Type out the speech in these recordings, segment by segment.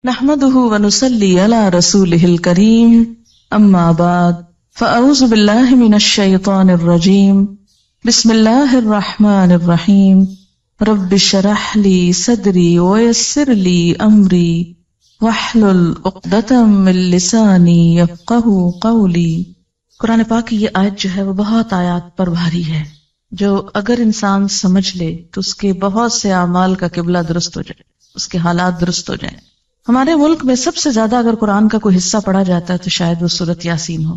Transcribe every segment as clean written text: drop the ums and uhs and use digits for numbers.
نحمده ونصلي على رسوله الكريم اما بعد فاعوذ بالله من الشيطان الرجيم بسم الله الرحمن الرحيم رب اشرح لي صدري ويسر لي امري واحلل عقدة من لساني يفقهوا قولي۔ قرآن پاک کی یہ آیت جو ہے وہ بہت آیات پر بھاری ہے، جو اگر انسان سمجھ لے تو اس کے بہت سے اعمال کا قبلہ درست ہو جائے، اس کے حالات درست ہو جائیں۔ ہمارے ملک میں سب سے زیادہ اگر قرآن کا کوئی حصہ پڑھا جاتا ہے تو شاید وہ سورۃ یاسین ہو،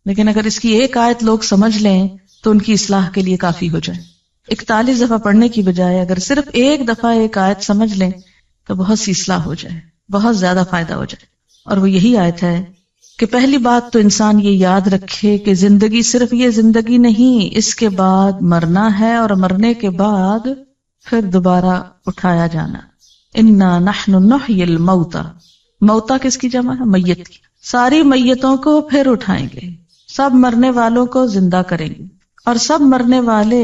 لیکن اگر اس کی ایک آیت لوگ سمجھ لیں تو ان کی اصلاح کے لیے کافی ہو جائے۔ 41 دفعہ پڑھنے کی بجائے اگر صرف ایک دفعہ ایک آیت سمجھ لیں تو بہت سی اصلاح ہو جائے، بہت زیادہ فائدہ ہو جائے۔ اور وہ یہی آیت ہے کہ پہلی بات تو انسان یہ یاد رکھے کہ زندگی صرف یہ زندگی نہیں، اس کے بعد مرنا ہے، اور مرنے کے بعد پھر دوبارہ اٹھایا جانا۔ انا نحن نحیی الموتى، موتا کس کی جمع ہے؟ میت کی۔ ساری میتوں کو پھر اٹھائیں گے، سب مرنے والوں کو زندہ کریں گے، اور سب مرنے والے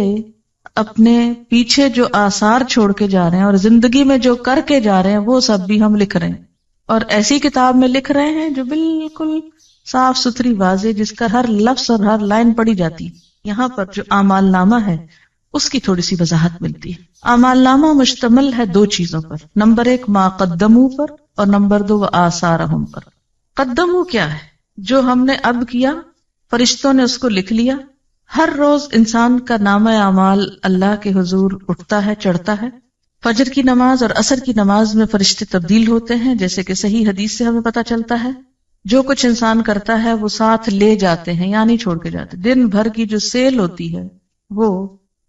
اپنے پیچھے جو آثار چھوڑ کے جا رہے ہیں اور زندگی میں جو کر کے جا رہے ہیں وہ سب بھی ہم لکھ رہے ہیں، اور ایسی کتاب میں لکھ رہے ہیں جو بالکل صاف ستھری واضح، جس کا ہر لفظ اور ہر لائن پڑھی جاتی ہے۔ یہاں پر جو اعمال نامہ ہے اس کی تھوڑی سی وضاحت ملتی ہے۔ اعمال نامہ مشتمل ہے دو چیزوں پر، نمبر 1 ما قدموا پر، اور نمبر 2 وآثارہم پر۔ قدموا کیا ہے؟ جو ہم نے اب کیا، فرشتوں نے اس کو لکھ لیا۔ ہر روز انسان کا نامہ اعمال اللہ کے حضور اٹھتا ہے، چڑھتا ہے۔ فجر کی نماز اور عصر کی نماز میں فرشتے تبدیل ہوتے ہیں، جیسے کہ صحیح حدیث سے ہمیں پتہ چلتا ہے۔ جو کچھ انسان کرتا ہے وہ ساتھ لے جاتے ہیں، یا نہیں چھوڑ کے جاتے۔ دن بھر کی جو سیل ہوتی ہے، وہ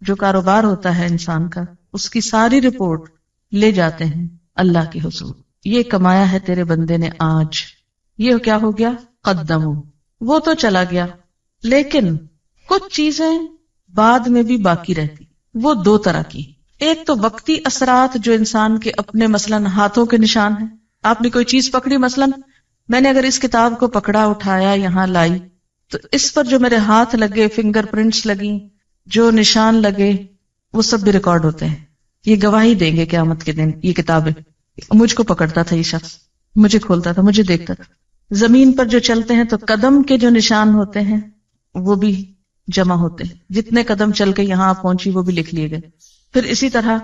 جو کاروبار ہوتا ہے انسان کا، اس کی ساری رپورٹ لے جاتے ہیں اللہ کے حضور۔ یہ کمایا ہے تیرے بندے نے آج، یہ کیا ہو گیا؟ قدمو۔ وہ تو چلا گیا، لیکن کچھ چیزیں بعد میں بھی باقی رہتی۔ وہ دو طرح کی، ایک تو وقتی اثرات جو انسان کے اپنے مثلاً ہاتھوں کے نشان ہیں۔ آپ نے کوئی چیز پکڑی، مثلاً میں نے اگر اس کتاب کو پکڑا، اٹھایا، یہاں لائی، تو اس پر جو میرے ہاتھ لگے، فنگر پرنٹس لگی، جو نشان لگے، وہ سب بھی ریکارڈ ہوتے ہیں۔ یہ گواہی دیں گے قیامت کے دن، یہ کتابیں۔ مجھ کو پکڑتا تھا یہ شخص، مجھے کھولتا تھا، مجھے دیکھتا تھا۔ زمین پر جو چلتے ہیں تو قدم کے جو نشان ہوتے ہیں وہ بھی جمع ہوتے ہیں، جتنے قدم چل کے یہاں آپ پہنچی وہ بھی لکھ لیے گئے۔ پھر اسی طرح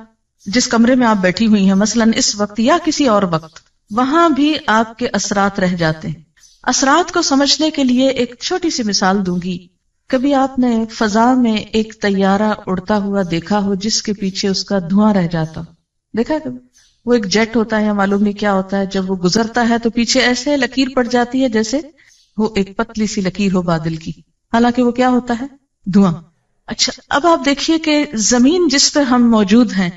جس کمرے میں آپ بیٹھی ہوئی ہیں مثلاً اس وقت یا کسی اور وقت، وہاں بھی آپ کے اثرات رہ جاتے ہیں۔ اثرات کو سمجھنے کے لیے ایک چھوٹی سی مثال دوں گی۔ کبھی آپ نے فضا میں ایک طیارہ اڑتا ہوا دیکھا ہو جس کے پیچھے اس کا دھواں رہ جاتا؟ دیکھا ہے کبھی؟ وہ ایک جیٹ ہوتا ہے یا معلوم نہیں کیا ہوتا ہے، جب وہ گزرتا ہے تو پیچھے ایسے لکیر پڑ جاتی ہے جیسے وہ ایک پتلی سی لکیر ہو بادل کی، حالانکہ وہ کیا ہوتا ہے؟ دھواں۔ اچھا، اب آپ دیکھیے کہ زمین جس پہ ہم موجود ہیں،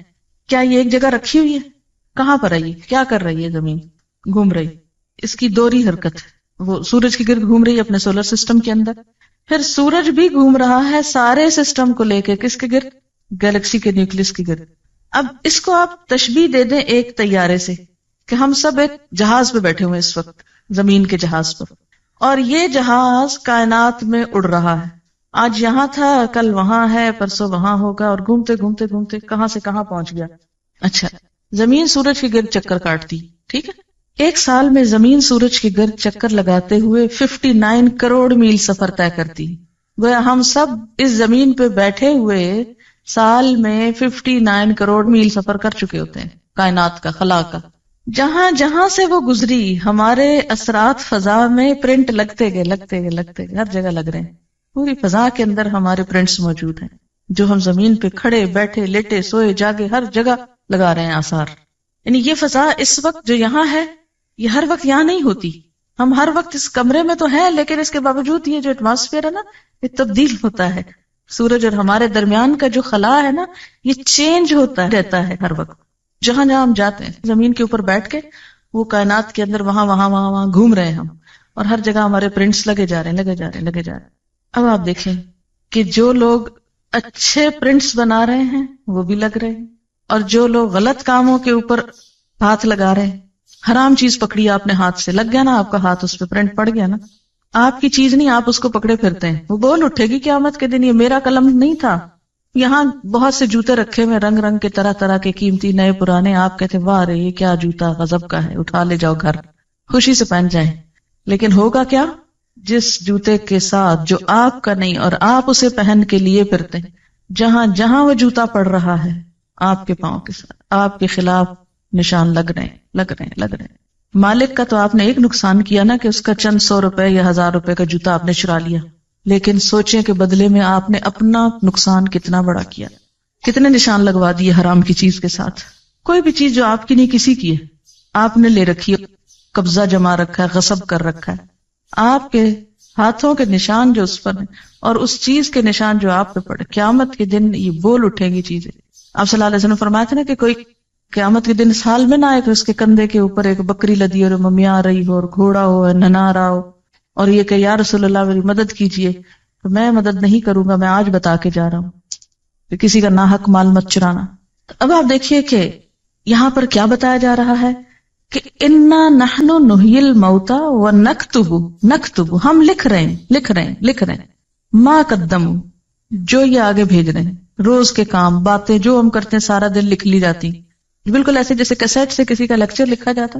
کیا یہ ایک جگہ رکھی ہوئی ہے؟ کہاں پر ہے یہ؟ کیا کر رہی ہے زمین؟ گھوم رہی۔ اس کی دوہری حرکت ہے، وہ سورج کے گرد گھوم رہی ہے اپنے سولر سسٹم کے اندر، پھر سورج بھی گھوم رہا ہے سارے سسٹم کو لے کے، کس کے گرد؟ گیلیکسی کے نیوکلس کے گرد۔ اب اس کو آپ تشبیہ دے دیں ایک طیارے سے، کہ ہم سب ایک جہاز پہ بیٹھے ہوئے اس وقت، زمین کے جہاز پر، اور یہ جہاز کائنات میں اڑ رہا ہے۔ آج یہاں تھا، کل وہاں ہے، پرسوں وہاں ہوگا، اور گھومتے گھومتے گھومتے کہاں سے کہاں پہنچ گیا۔ اچھا، زمین سورج کے گرد چکر کاٹتی، ٹھیک ہے؟ ایک سال میں زمین سورج کے گرد چکر لگاتے ہوئے 59 کروڑ میل سفر طے کرتی۔ گویا ہم سب اس زمین پہ بیٹھے ہوئے سال میں 59 کروڑ میل سفر کر چکے ہوتے ہیں، کائنات کا، خلا کا۔ جہاں جہاں سے وہ گزری، ہمارے اثرات فضا میں پرنٹ لگتے گئے، ہر جگہ لگ رہے ہیں۔ پوری فضا کے اندر ہمارے پرنٹس موجود ہیں، جو ہم زمین پہ کھڑے، بیٹھے، لیٹے، سوئے، جاگے، ہر جگہ لگا رہے ہیں آثار۔ یعنی یہ فضا اس وقت جو یہاں ہے، یہ ہر وقت یہاں نہیں ہوتی۔ ہم ہر وقت اس کمرے میں تو ہیں، لیکن اس کے باوجود یہ جو ایٹماسفیئر ہے نا، یہ تبدیل ہوتا ہے۔ سورج اور ہمارے درمیان کا جو خلا ہے نا، یہ چینج ہوتا رہتا ہے ہر وقت۔ جہاں جہاں ہم جاتے ہیں، زمین کے اوپر بیٹھ کے وہ کائنات کے اندر وہاں گھوم رہے ہیں ہم، اور ہر جگہ ہمارے پرنٹس لگے جا رہے ہیں۔ اب آپ دیکھیں کہ جو لوگ اچھے پرنٹس بنا رہے ہیں وہ بھی لگ رہے ہیں، اور جو لوگ غلط کاموں کے اوپر ہاتھ لگا رہے ہیں، حرام چیز پکڑی آپ نے ہاتھ سے، لگ گیا نا آپ کا ہاتھ، اس پہ پرنٹ پڑ گیا نا۔ آپ کی چیز نہیں، آپ اس کو پکڑے پھرتے ہیں، وہ بول اٹھے گی قیامت کے دن یہ میرا قلم نہیں تھا، یہاں بہت سے جوتے رکھے ہوئے رنگ رنگ کے، طرح طرح کے، قیمتی، نئے پرانے. آپ کہتے واہ رے یہ کیا جوتا غضب کا ہے، اٹھا لے جاؤ گھر، خوشی سے پہن جائیں. لیکن ہوگا کیا؟ جس جوتے کے ساتھ جو آپ کا نہیں اور آپ اسے پہن کے لیے پھرتے ہیں، جہاں جہاں وہ جوتا پڑ رہا ہے آپ کے پاؤں کے ساتھ آپ کے خلاف نشان لگ رہے ہیں. مالک کا تو آپ نے ایک نقصان کیا نا کہ اس کا چند 100 روپے یا 1000 روپے کا جوتا آپ نے چرا لیا، لیکن سوچیں کہ بدلے میں آپ نے اپنا نقصان کتنا بڑا کیا، کتنے نشان لگوا دیے حرام کی چیز کے ساتھ. کوئی بھی چیز جو آپ کی نہیں کسی کی ہے، آپ نے لے رکھی ہے، قبضہ جما رکھا ہے، غصب کر رکھا ہے، آپ کے ہاتھوں کے نشان جو اس پر ہیں اور اس چیز کے نشان جو آپ پہ پڑے، قیامت کے دن یہ بول اٹھیں گی چیزیں. آپ صلی اللہ علیہ وسلم فرمایا تھا نا کہ کوئی قیامت کے دن سال میں نہ آئے کہ اس کے کندھے کے اوپر ایک بکری لدی اور ممیا رہی ہو اور گھوڑا ہو ننا رہا ہو اور یہ کہ یا رسول اللہ میری مدد کیجیے، تو میں مدد نہیں کروں گا، میں آج بتا کے جا رہا ہوں کہ کسی کا ناحق مال مت چرانا. اب آپ دیکھیے کہ یہاں پر کیا بتایا جا رہا ہے کہ انا نحن نحیی الموتى ونکتب، ہم لکھ رہے ہیں ما قدموا، جو یہ آگے بھیج رہے ہیں، روز کے کام باتیں جو ہم کرتے ہیں سارا دن لکھ لی جاتی. بالکل ایسے جیسے کیسٹ سے کسی کا لیکچر لکھا جاتا،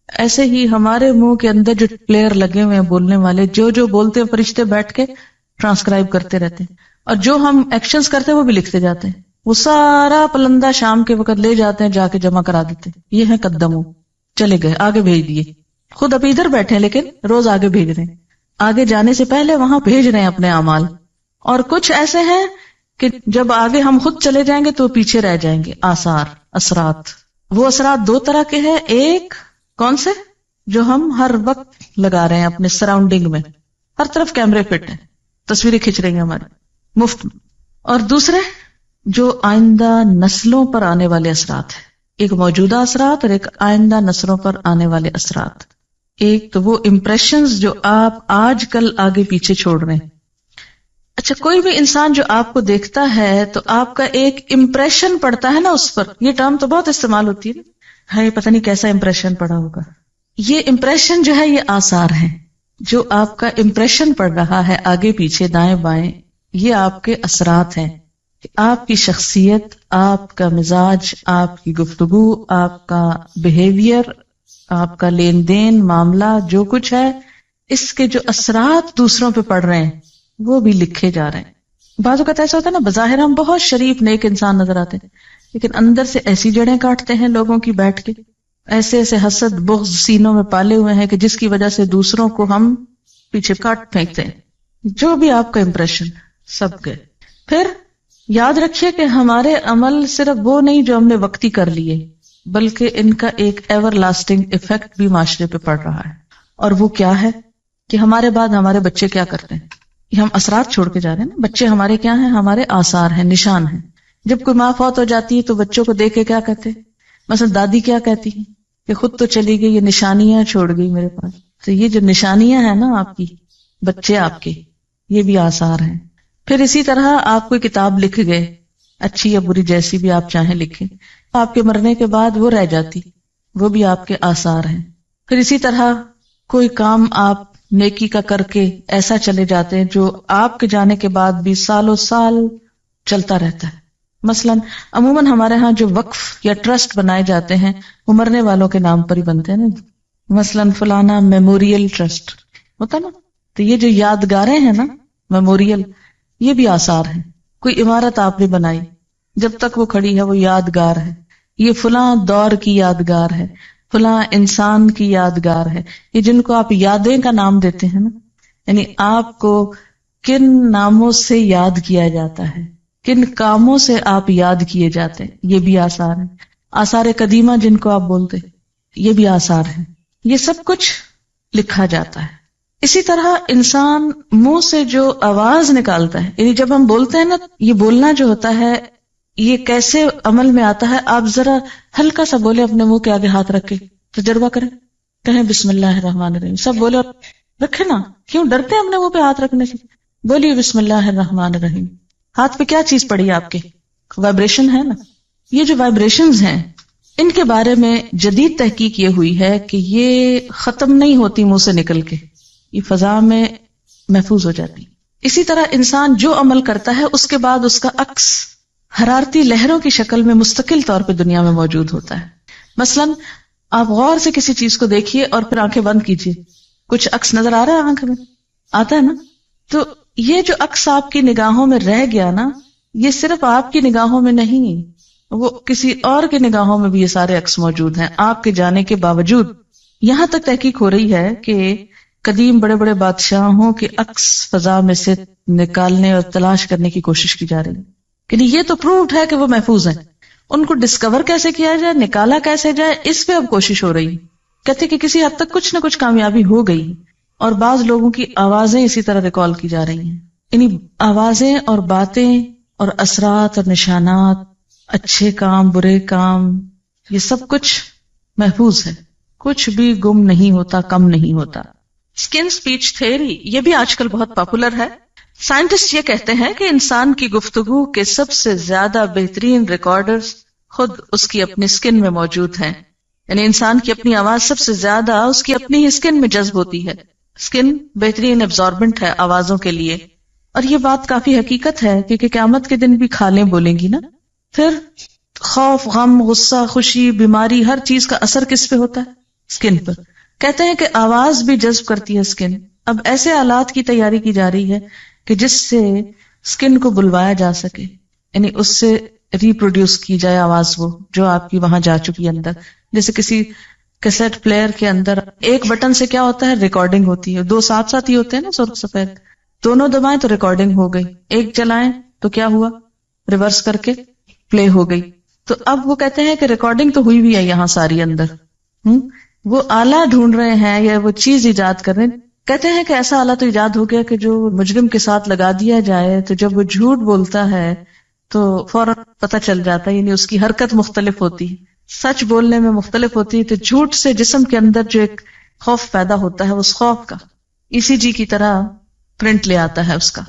ایسے ہی ہمارے منہ کے اندر جو پلیئر لگے ہوئے ہیں بولنے والے، جو بولتے ہیں فرشتے بیٹھ کے ٹرانسکرائب کرتے رہتے ہیں، اور جو ہم ایکشنز کرتے ہیں وہ بھی لکھتے جاتے ہیں. وہ سارا پلندہ شام کے وقت لے جاتے ہیں، جا کے جمع کرا دیتے ہیں. یہ ہے قدمو، چلے گئے، آگے بھیج دیے. خود ابھی ادھر بیٹھے ہیں لیکن روز آگے بھیج رہے ہیں، آگے جانے سے پہلے وہاں بھیج رہے ہیں اپنے اعمال. اور کچھ ایسے ہیں کہ جب آگے ہم خود چلے جائیں گے تو پیچھے رہ جائیں گے. آثار، اثرات. وہ اثرات دو طرح کے ہیں، ایک کون سے؟ جو ہم ہر وقت لگا رہے ہیں اپنے سراؤنڈنگ میں، ہر طرف کیمرے فٹ ہیں، تصویریں کھنچ رہی ہیں ہماری مفت میں. اور دوسرے جو آئندہ نسلوں پر آنے والے اثرات ہیں، ایک موجودہ اثرات اور ایک آئندہ نسلوں پر آنے والے اثرات. ایک تو وہ امپریشنز جو آپ آج کل آگے پیچھے چھوڑ رہے ہیں. اچھا، کوئی بھی انسان جو آپ کو دیکھتا ہے تو آپ کا ایک امپریشن پڑتا ہے نا اس پر. یہ ٹرم تو بہت استعمال ہوتی ہے پتہ نہیں کیسا امپریشن پڑا ہوگا. یہ امپریشن جو ہے یہ آثار ہیں، جو آپ کا امپریشن پڑ رہا ہے آگے پیچھے دائیں بائیں، یہ آپ کے اثرات ہیں. آپ کی شخصیت، آپ کا مزاج، آپ کی گفتگو، آپ کا بیہیویئر، آپ کا لین دین معاملہ، جو کچھ ہے، اس کے جو اثرات دوسروں پہ پڑ رہے ہیں وہ بھی لکھے جا رہے ہیں. بعض اوقات ایسا ہوتا ہے نا، بظاہر ہم بہت شریف نیک انسان نظر آتے ہیں لیکن اندر سے ایسی جڑیں کاٹتے ہیں لوگوں کی بیٹھ کے، ایسے ایسے حسد بغض سینوں میں پالے ہوئے ہیں کہ جس کی وجہ سے دوسروں کو ہم پیچھے کاٹ پھینکتے ہیں. جو بھی آپ کا امپریشن سب گئے. پھر یاد رکھیے کہ ہمارے عمل صرف وہ نہیں جو ہم نے وقتی کر لیے، بلکہ ان کا ایک ایور لاسٹنگ ایفیکٹ بھی معاشرے پہ پڑ رہا ہے. اور وہ کیا ہے کہ ہمارے بعد ہمارے بچے کیا کرتے ہیں. یہ ہم اثرات چھوڑ کے جا رہے ہیں نا. بچے ہمارے کیا ہیں؟ ہمارے آثار ہیں، نشان ہیں. جب کوئی ماں فوت ہو جاتی ہے تو بچوں کو دیکھ کے کیا کہتے ہیں؟ مثلا دادی کیا کہتی ہیں کہ خود تو چلی گئی، یہ نشانیاں چھوڑ گئی میرے پاس. تو یہ جو نشانیاں ہیں نا آپ کی، بچے آپ کے، یہ بھی آثار ہیں. پھر اسی طرح آپ کوئی کتاب لکھ گئے، اچھی یا بری جیسی بھی آپ چاہیں لکھیں، آپ کے مرنے کے بعد وہ رہ جاتی، وہ بھی آپ کے آثار ہیں. پھر اسی طرح کوئی کام آپ نیکی کا کر کے ایسا چلے جاتے ہیں جو آپ کے جانے کے بعد بھی سالوں سال چلتا رہتا ہے. مثلا عموماً ہمارے ہاں جو وقف یا ٹرسٹ بنائے جاتے ہیں وہ مرنے والوں کے نام پر ہی بنتے ہیں نا. مثلا فلانا میموریل ٹرسٹ ہوتا نا. تو یہ جو یادگاریں ہیں نا، میموریل، یہ بھی آثار ہیں. کوئی عمارت آپ نے بنائی، جب تک وہ کھڑی ہے وہ یادگار ہے. یہ فلاں دور کی یادگار ہے، فلاں انسان کی یادگار ہے. یہ جن کو آپ یادیں کا نام دیتے ہیں نا، یعنی آپ کو کن ناموں سے یاد کیا جاتا ہے، کن کاموں سے آپ یاد کیے جاتے ہیں، یہ بھی آثار ہیں. آثار قدیمہ جن کو آپ بولتے، یہ بھی آثار ہیں. یہ سب کچھ لکھا جاتا ہے. اسی طرح انسان منہ سے جو آواز نکالتا ہے، یعنی جب ہم بولتے ہیں نا، یہ بولنا جو ہوتا ہے یہ کیسے عمل میں آتا ہے. آپ ذرا ہلکا سا بولے اپنے منہ کے آگے ہاتھ رکھ کے، تجربہ کریں، کہیں بسم اللہ الرحمن الرحیم، سب بولے اور رکھے نا. کیوں ڈرتے ہیں اپنے منہ پہ ہاتھ رکھنے سے؟ بولیے بسم اللہ الرحمن الرحیم. ہاتھ پہ کیا چیز پڑی ہے آپ کے؟ وائبریشن ہے نا. یہ جو وائبریشنز ہیں ان کے بارے میں جدید تحقیق یہ ہوئی ہے کہ یہ ختم نہیں ہوتی منہ سے نکل کے، یہ فضا میں محفوظ ہو جاتی. اسی طرح انسان جو عمل کرتا ہے اس کے بعد اس کا عکس حرارتی لہروں کی شکل میں مستقل طور پہ دنیا میں موجود ہوتا ہے. مثلاً آپ غور سے کسی چیز کو دیکھیے اور پھر آنکھیں بند کیجیے, کچھ عکس نظر آ رہا ہے آنکھ میں, آتا ہے نا. تو یہ جو عکس آپ کی نگاہوں میں رہ گیا نا, یہ صرف آپ کی نگاہوں میں نہیں, وہ کسی اور کی نگاہوں میں بھی یہ سارے عکس موجود ہیں آپ کے جانے کے باوجود. یہاں تک تحقیق ہو رہی ہے کہ قدیم بڑے بڑے بادشاہوں کے عکس فضا میں سے نکالنے اور تلاش کرنے کی کوشش کی جا رہی ہے, یعنی یہ تو پرووڈ ہے کہ وہ محفوظ ہیں. ان کو ڈسکور کیسے کیا جائے, نکالا کیسے جائے, اس پہ اب کوشش ہو رہی. کہتے کہ کسی حد تک کچھ نہ کچھ کامیابی ہو گئی, اور بعض لوگوں کی آوازیں اسی طرح ریکال کی جا رہی ہیں. یعنی آوازیں اور باتیں اور اثرات اور نشانات, اچھے کام برے کام, یہ سب کچھ محفوظ ہے, کچھ بھی گم نہیں ہوتا, کم نہیں ہوتا. اسکن اسپیچ تھیوری یہ بھی آج کل بہت پاپولر ہے. سائنٹسٹ یہ کہتے ہیں کہ انسان کی گفتگو کے سب سے زیادہ بہترین ریکارڈرز خود اس کی اپنی اسکن میں موجود ہیں. یعنی انسان کی اپنی آواز سب سے زیادہ اس کی اپنی ہی اسکن میں جذب ہوتی ہے. اسکن بہترین ایبزاربنٹ ہے آوازوں کے لیے, اور یہ بات کافی حقیقت ہے کیونکہ قیامت کے دن بھی کھالیں بولیں گی نا. پھر خوف, غم, غصہ, خوشی, بیماری, ہر چیز کا اثر کس پہ ہوتا ہے؟ اسکن پر. کہتے ہیں کہ آواز بھی جذب کرتی ہے اسکن. اب ایسے آلات کی تیاری کی جا رہی ہے کہ جس سے اسکن کو بلوایا جا سکے, یعنی اس سے ریپروڈیوس کی جائے آواز, وہ جو آپ کی وہاں جا چکی اندر. جیسے کسی کیسٹ پلیئر کے اندر ایک بٹن سے کیا ہوتا ہے, ریکارڈنگ ہوتی ہے. دو ساتھ ساتھ ہی ہوتے ہیں نا سرخ سفید, دونوں دبائیں تو ریکارڈنگ ہو گئی, ایک چلائیں تو کیا ہوا, ریورس کر کے پلے ہو گئی. تو اب وہ کہتے ہیں کہ ریکارڈنگ تو ہوئی بھی ہے یہاں ساری اندر. وہ آلہ ڈھونڈ رہے ہیں یا وہ چیز ایجاد کر رہے ہیں. کہتے ہیں کہ ایسا آلہ تو ایجاد ہو گیا کہ جو مجرم کے ساتھ لگا دیا جائے تو جب وہ جھوٹ بولتا ہے تو فوراً پتہ چل جاتا ہے, یعنی اس کی حرکت مختلف ہوتی ہے, سچ بولنے میں مختلف ہوتی ہے. تو جھوٹ سے جسم کے اندر جو ایک خوف پیدا ہوتا ہے, اس خوف کا ECG کی طرح پرنٹ لے آتا ہے اس کا.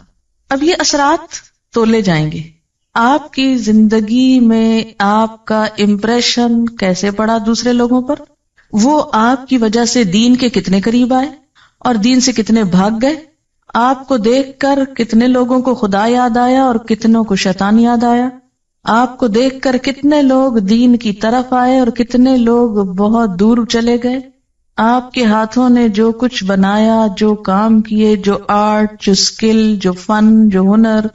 اب یہ اثرات تولے جائیں گے. آپ کی زندگی میں آپ کا امپریشن کیسے پڑا دوسرے لوگوں پر, وہ آپ کی وجہ سے دین کے کتنے قریب آئے اور دین سے کتنے بھاگ گئے, آپ کو دیکھ کر کتنے لوگوں کو خدا یاد آیا اور کتنوں کو شیطان یاد آیا, آپ کو دیکھ کر کتنے لوگ دین کی طرف آئے اور کتنے لوگ بہت دور چلے گئے. آپ کے ہاتھوں نے جو کچھ بنایا, جو کام کیے, جو آرٹ, جو اسکل, جو فن, جو ہنر,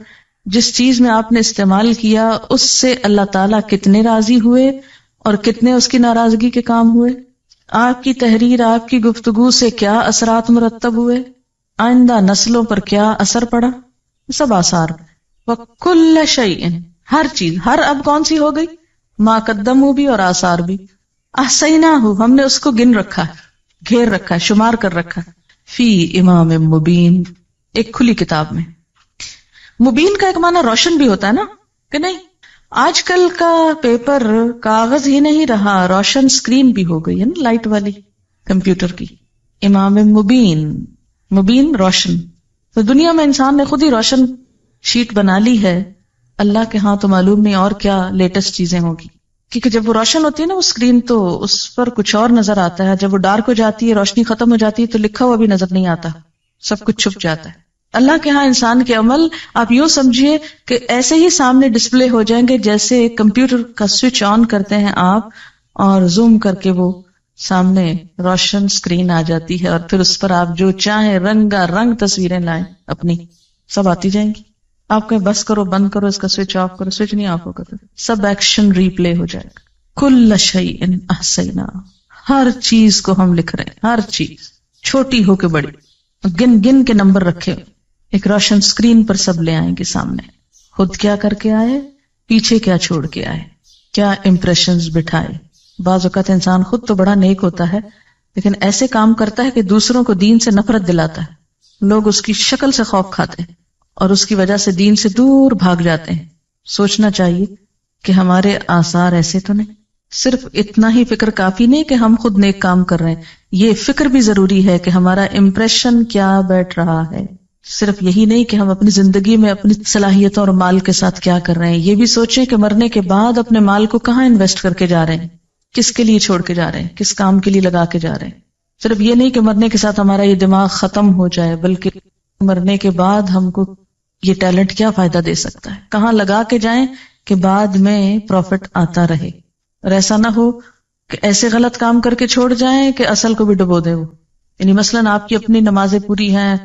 جس چیز میں آپ نے استعمال کیا, اس سے اللہ تعالیٰ کتنے راضی ہوئے اور کتنے اس کی ناراضگی کے کام ہوئے. آپ کی تحریر, آپ کی گفتگو سے کیا اثرات مرتب ہوئے, آئندہ نسلوں پر کیا اثر پڑا, سب آثار. وَكُلَّ شَيْءٍ, ہر چیز, ہر اب کون سی ہو گئی, ما قدموا بھی اور آثار بھی. احصیناہ, ہم نے اس کو گن رکھا ہے, گھیر رکھا ہے, شمار کر رکھا ہے. فی امام مبین, ایک کھلی کتاب میں. مبین کا ایک معنی روشن بھی ہوتا ہے نا, کہ نہیں؟ آج کل کا پیپر کاغذ ہی نہیں رہا, روشن اسکرین بھی ہو گئی ہے نا, لائٹ والی کمپیوٹر کی. امام مبین, مبین روشن. تو دنیا میں انسان نے خود ہی روشن شیٹ بنا لی ہے. اللہ کے ہاں تو معلوم نہیں اور کیا لیٹسٹ چیزیں ہوگی, کیونکہ جب وہ روشن ہوتی ہے نا وہ اسکرین, تو اس پر کچھ اور نظر آتا ہے. جب وہ ڈارک ہو جاتی ہے, روشنی ختم ہو جاتی ہے, تو لکھا ہوا بھی نظر نہیں آتا, سب کچھ چھپ جاتا ہے. اللہ کے ہاں انسان کے عمل آپ یوں سمجھیے کہ ایسے ہی سامنے ڈسپلے ہو جائیں گے جیسے کمپیوٹر کا سوئچ آن کرتے ہیں آپ اور زوم کر کے وہ سامنے روشن اسکرین آ جاتی ہے, اور پھر اس پر آپ جو چاہیں رنگا رنگ تصویریں لائیں اپنی, سب آتی جائیں گی. آپ کہیں بس کرو, بند کرو, اس کا سوئچ آف کرو, سوئچ نہیں آف ہوگا, سب ایکشن ریپلے ہو جائے گا. کل شیء احصیناہ, ہر چیز کو ہم لکھ رہے ہیں, ہر چیز چھوٹی ہو کے بڑی, گن گن کے نمبر رکھے. ایک روشن سکرین پر سب لے آئیں گے سامنے. خود کیا کر کے آئے, پیچھے کیا چھوڑ کے آئے, کیا امپریشنز بٹھائے. بعض اوقات انسان خود تو بڑا نیک ہوتا ہے لیکن ایسے کام کرتا ہے کہ دوسروں کو دین سے نفرت دلاتا ہے. لوگ اس کی شکل سے خوف کھاتے ہیں اور اس کی وجہ سے دین سے دور بھاگ جاتے ہیں. سوچنا چاہیے کہ ہمارے آثار ایسے تو نہیں. صرف اتنا ہی فکر کافی نہیں کہ ہم خود نیک کام کر رہے ہیں, یہ فکر بھی ضروری ہے کہ ہمارا امپریشن کیا بیٹھ رہا ہے. صرف یہی نہیں کہ ہم اپنی زندگی میں اپنی صلاحیتوں اور مال کے ساتھ کیا کر رہے ہیں, یہ بھی سوچیں کہ مرنے کے بعد اپنے مال کو کہاں انویسٹ کر کے جا رہے ہیں, کس کے لیے چھوڑ کے جا رہے ہیں, کس کام کے لیے لگا کے جا رہے ہیں. صرف یہ نہیں کہ مرنے کے ساتھ ہمارا یہ دماغ ختم ہو جائے, بلکہ مرنے کے بعد ہم کو یہ ٹیلنٹ کیا فائدہ دے سکتا ہے، کہاں لگا کے جائیں کہ بعد میں پروفٹ آتا رہے، اور ایسا نہ ہو کہ ایسے غلط کام کر کے چھوڑ جائیں کہ اصل کو بھی ڈبو دے وہ. یعنی مثلاً آپ کی اپنی نمازیں پوری ہیں،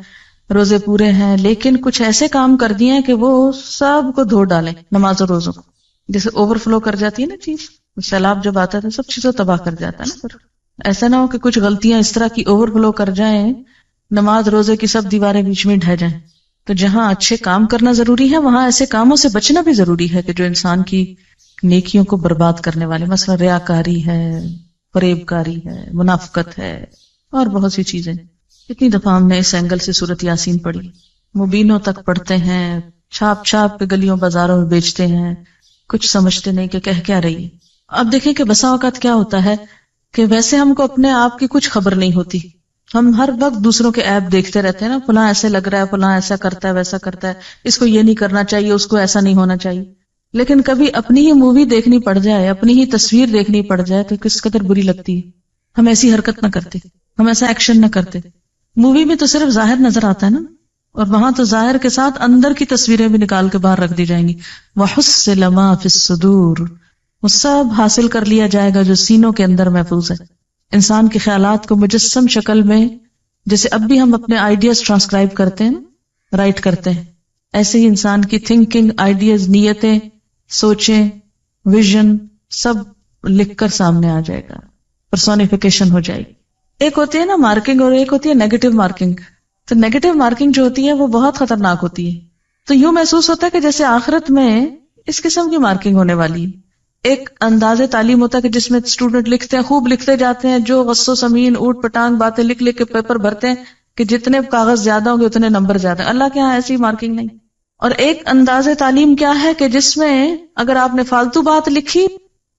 روزے پورے ہیں، لیکن کچھ ایسے کام کر دیے ہیں کہ وہ سب کو دھو ڈالیں نماز اور روزوں کو. جیسے اوور فلو کر جاتی ہے نا چیز، سیلاب جب آتا ہے سب چیزوں تباہ کر جاتا ہے نا. پھر ایسا نہ ہو کہ کچھ غلطیاں اس طرح کی اوور فلو کر جائیں، نماز روزے کی سب دیواریں بیچ میں ڈھہ جائیں. تو جہاں اچھے کام کرنا ضروری ہے وہاں ایسے کاموں سے بچنا بھی ضروری ہے کہ جو انسان کی نیکیوں کو برباد کرنے والے، مثلا ریاکاری ہے، فریب کاری ہے، منافقت ہے، اور بہت سی چیزیں. کتنی دفعہ ہم نے اس اینگل سے سورت یاسین پڑھی، مبینوں تک پڑھتے ہیں، چھاپ چھاپ کے گلیوں بازاروں میں بیچتے ہیں، کچھ سمجھتے نہیں کہ کہہ کیا رہی ہے. اب دیکھیں کہ بسا اوقات کیا ہوتا ہے کہ ویسے ہم کو اپنے آپ کی کچھ خبر نہیں ہوتی، ہم ہر وقت دوسروں کے ایپ دیکھتے رہتے ہیں نا، فلاں ایسے لگ رہا ہے، فلاں ایسا کرتا ہے، ویسا کرتا ہے، اس کو یہ نہیں کرنا چاہیے، اس کو ایسا نہیں ہونا چاہیے. لیکن کبھی اپنی ہی مووی دیکھنی پڑ جائے، اپنی ہی تصویر دیکھنی پڑ جائے تو کس قدر بری لگتی ہے. ہم ایسی حرکت نہ کرتے، ہم ایسا ایکشن نہ کرتے. مووی میں تو صرف ظاہر نظر آتا ہے نا، اور وہاں تو ظاہر کے ساتھ اندر کی تصویریں بھی نکال کے باہر رکھ دی جائیں گی. وَحُصِّلَ مَا فِي الصُّدُورِ، وہ سب حاصل کر لیا جائے گا جو سینوں کے اندر محفوظ ہے. انسان کے خیالات کو مجسم شکل میں، جیسے اب بھی ہم اپنے آئیڈیاز ٹرانسکرائب کرتے ہیں، رائٹ کرتے ہیں، ایسے ہی انسان کی تھنکنگ، آئیڈیاز، نیتیں، سوچیں، ویژن سب لکھ کر سامنے آ جائے گا، پرسونیفیکیشن ہو جائے گی. ایک ہوتی ہے نا مارکنگ اور ایک ہوتی ہے نیگیٹو مارکنگ. تو نیگیٹو مارکنگ جو ہوتی ہے وہ بہت خطرناک ہوتی ہے. تو یوں محسوس ہوتا ہے کہ جیسے آخرت میں اس قسم کی مارکنگ ہونے والی ہے. ایک انداز تعلیم ہوتا ہے کہ جس میں اسٹوڈنٹ لکھتے ہیں، خوب لکھتے جاتے ہیں، جو غص و سمین اوٹ پٹانگ باتیں لکھ لکھ کے پیپر بھرتے ہیں کہ جتنے کاغذ زیادہ ہوں گے اتنے نمبر زیادہ. اللہ کے یہاں ایسی مارکنگ نہیں. اور ایک انداز تعلیم کیا ہے کہ جس میں اگر آپ نے فالتو بات لکھی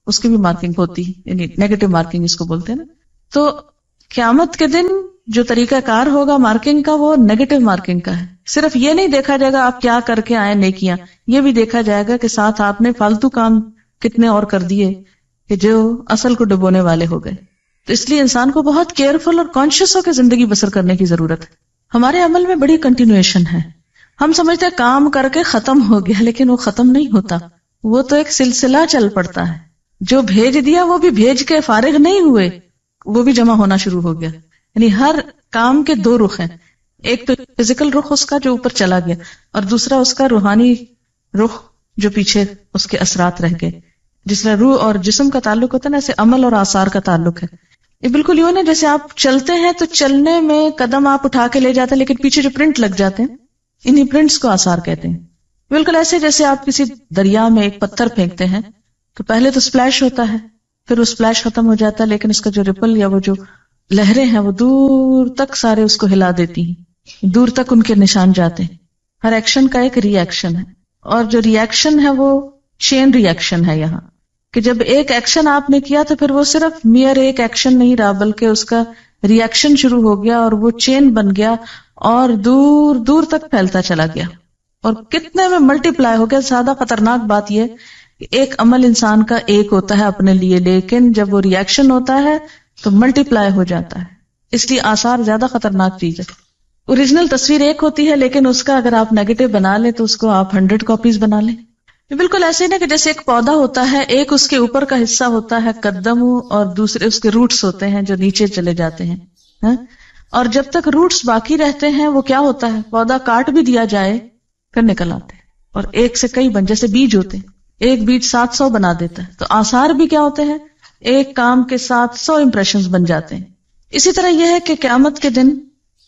اس کی بھی مارکنگ ہوتی ہے، یعنی نیگیٹو مارکنگ اس کو بولتے ہیں نا. تو قیامت کے دن جو طریقہ کار ہوگا مارکنگ کا وہ نیگیٹو مارکنگ کا ہے. صرف یہ نہیں دیکھا جائے گا آپ کیا کر کے آئے نیکیاں، یہ بھی دیکھا جائے گا کہ ساتھ آپ نے فالتو کام کتنے اور کر دیے کہ جو اصل کو ڈبونے والے ہو گئے. تو اس لیے انسان کو بہت کیئرفل اور کانشیس ہو کے زندگی بسر کرنے کی ضرورت ہے. ہمارے عمل میں بڑی کنٹینویشن ہے. ہم سمجھتے ہیں کام کر کے ختم ہو گیا، لیکن وہ ختم نہیں ہوتا، وہ تو ایک سلسلہ چل پڑتا ہے. جو بھیج دیا وہ بھی بھیج کے فارغ نہیں ہوئے، وہ بھی جمع ہونا شروع ہو گیا. یعنی ہر کام کے دو رخ ہیں، ایک تو فزیکل رخ اس کا جو اوپر چلا گیا، اور دوسرا اس کا روحانی رخ جو پیچھے اس کے اثرات رہ گئے. جس طرح روح اور جسم کا تعلق ہوتا ہے نا، ایسے عمل اور آثار کا تعلق ہے. یہ بالکل یوں نا جیسے آپ چلتے ہیں تو چلنے میں قدم آپ اٹھا کے لے جاتے ہیں، لیکن پیچھے جو پرنٹ لگ جاتے ہیں انہی پرنٹس کو آثار کہتے ہیں. بالکل ایسے جیسے آپ کسی دریا میں ایک پتھر پھینکتے ہیں تو پہلے تو سپلیش ہوتا ہے، پھر وہ سپلیش ختم ہو جاتا ہے، لیکن اس کا جو ریپل یا وہ جو لہریں ہیں وہ دور تک سارے اس کو ہلا دیتی ہیں، دور تک ان کے نشان جاتے ہیں. ہر ایکشن کا ایک ری ایکشن ہے، اور جو ری ایکشن ہے وہ چین ری ایکشن ہے. یہاں کہ جب ایک ایکشن آپ نے کیا تو پھر وہ صرف میئر ایک ایکشن نہیں رہا، بلکہ اس کا ری ایکشن شروع ہو گیا اور وہ چین بن گیا اور دور دور تک پھیلتا چلا گیا اور کتنے میں ملٹی پلائی ہو گیا. زیادہ خطرناک بات یہ کہ ایک عمل انسان کا ایک ہوتا ہے اپنے لیے، لیکن جب وہ ری ایکشن ہوتا ہے تو ملٹی پلائی ہو جاتا ہے. اس لیے آثار زیادہ خطرناک چیز ہے. اوریجنل تصویر ایک ہوتی ہے، لیکن اس کا اگر آپ نیگیٹو بنا لیں تو اس کو آپ 100 کاپیز بنا لیں. بالکل ایسے ہی نا کہ جیسے ایک پودا ہوتا ہے، ایک اس کے اوپر کا حصہ ہوتا ہے قدم، اور دوسرے اس کے روٹس ہوتے ہیں جو نیچے چلے جاتے ہیں. اور جب تک روٹس باقی رہتے ہیں وہ کیا ہوتا ہے، پودا کاٹ بھی دیا جائے پھر نکل آتے ہیں، اور ایک سے کئی بن، جیسے بیج ہوتے ہیں، ایک بیج 700 بنا دیتا ہے. تو آثار بھی کیا ہوتے ہیں، ایک کام کے 700 امپریشنز بن جاتے ہیں. اسی طرح یہ ہے کہ قیامت کے دن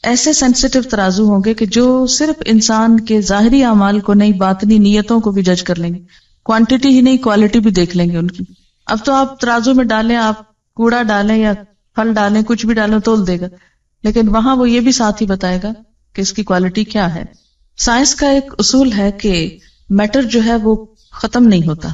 ایسے سینسیٹیو ترازو ہوں گے کہ جو صرف انسان کے ظاہری اعمال کو نہیں، باطنی نیتوں کو بھی جج کر لیں گے. کوانٹٹی ہی نہیں کوالٹی بھی دیکھ لیں گے ان کی. اب تو آپ ترازو میں ڈالیں، آپ کوڑا ڈالیں یا پھل ڈالیں، کچھ بھی ڈالیں تول دے گا، لیکن وہاں وہ یہ بھی ساتھ ہی بتائے گا کہ اس کی کوالٹی کیا ہے. سائنس کا ایک اصول ہے کہ میٹر جو ہے وہ ختم نہیں ہوتا،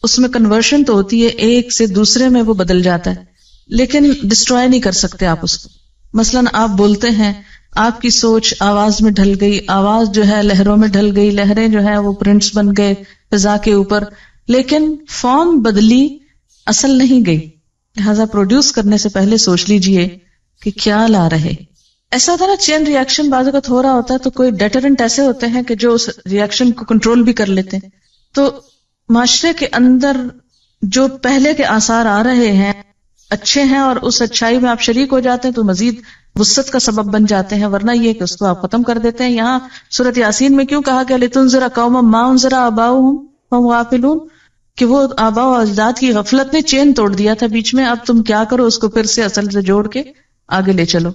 اس میں کنورشن تو ہوتی ہے، ایک سے دوسرے میں وہ بدل جاتا ہے، لیکن ڈسٹروائے نہیں کر سکتے آپ اس کو. مثلاً آپ بولتے ہیں، آپ کی سوچ آواز میں ڈھل گئی، آواز جو ہے لہروں میں ڈھل گئی، لہریں جو ہے وہ پرنٹس بن گئے فضا کے اوپر، لیکن فارم بدلی، اصل نہیں گئی. لہذا پروڈیوس کرنے سے پہلے سوچ لیجئے کہ کیا لا رہے. ایسا ہوتا ہے نا چین ریئیکشن بعض اوقات ہو رہا ہوتا ہے تو کوئی ڈیٹرنٹ ایسے ہوتے ہیں کہ جو اس ریئیکشن کو کنٹرول بھی کر لیتے ہیں. تو معاشرے کے اندر جو پہلے کے آثار آ رہے ہیں اچھے ہیں اور اس اچھائی میں آپ شریک ہو جاتے ہیں تو مزید وسعت کا سبب بن جاتے ہیں، ورنہ یہ کہ اس کو آپ ختم کر دیتے ہیں. یہاں سورۃ یاسین میں کیوں کہا کہ لِتُنذِرَ قَوْمًا مَا أُنذِرَ آبَاؤُهُمْ فَهُمْ غَافِلُونَ، کہ وہ آباء و اجداد کی غفلت نے چین توڑ دیا تھا بیچ میں، اب تم کیا کرو اس کو پھر سے اصل سے جوڑ کے آگے لے چلو.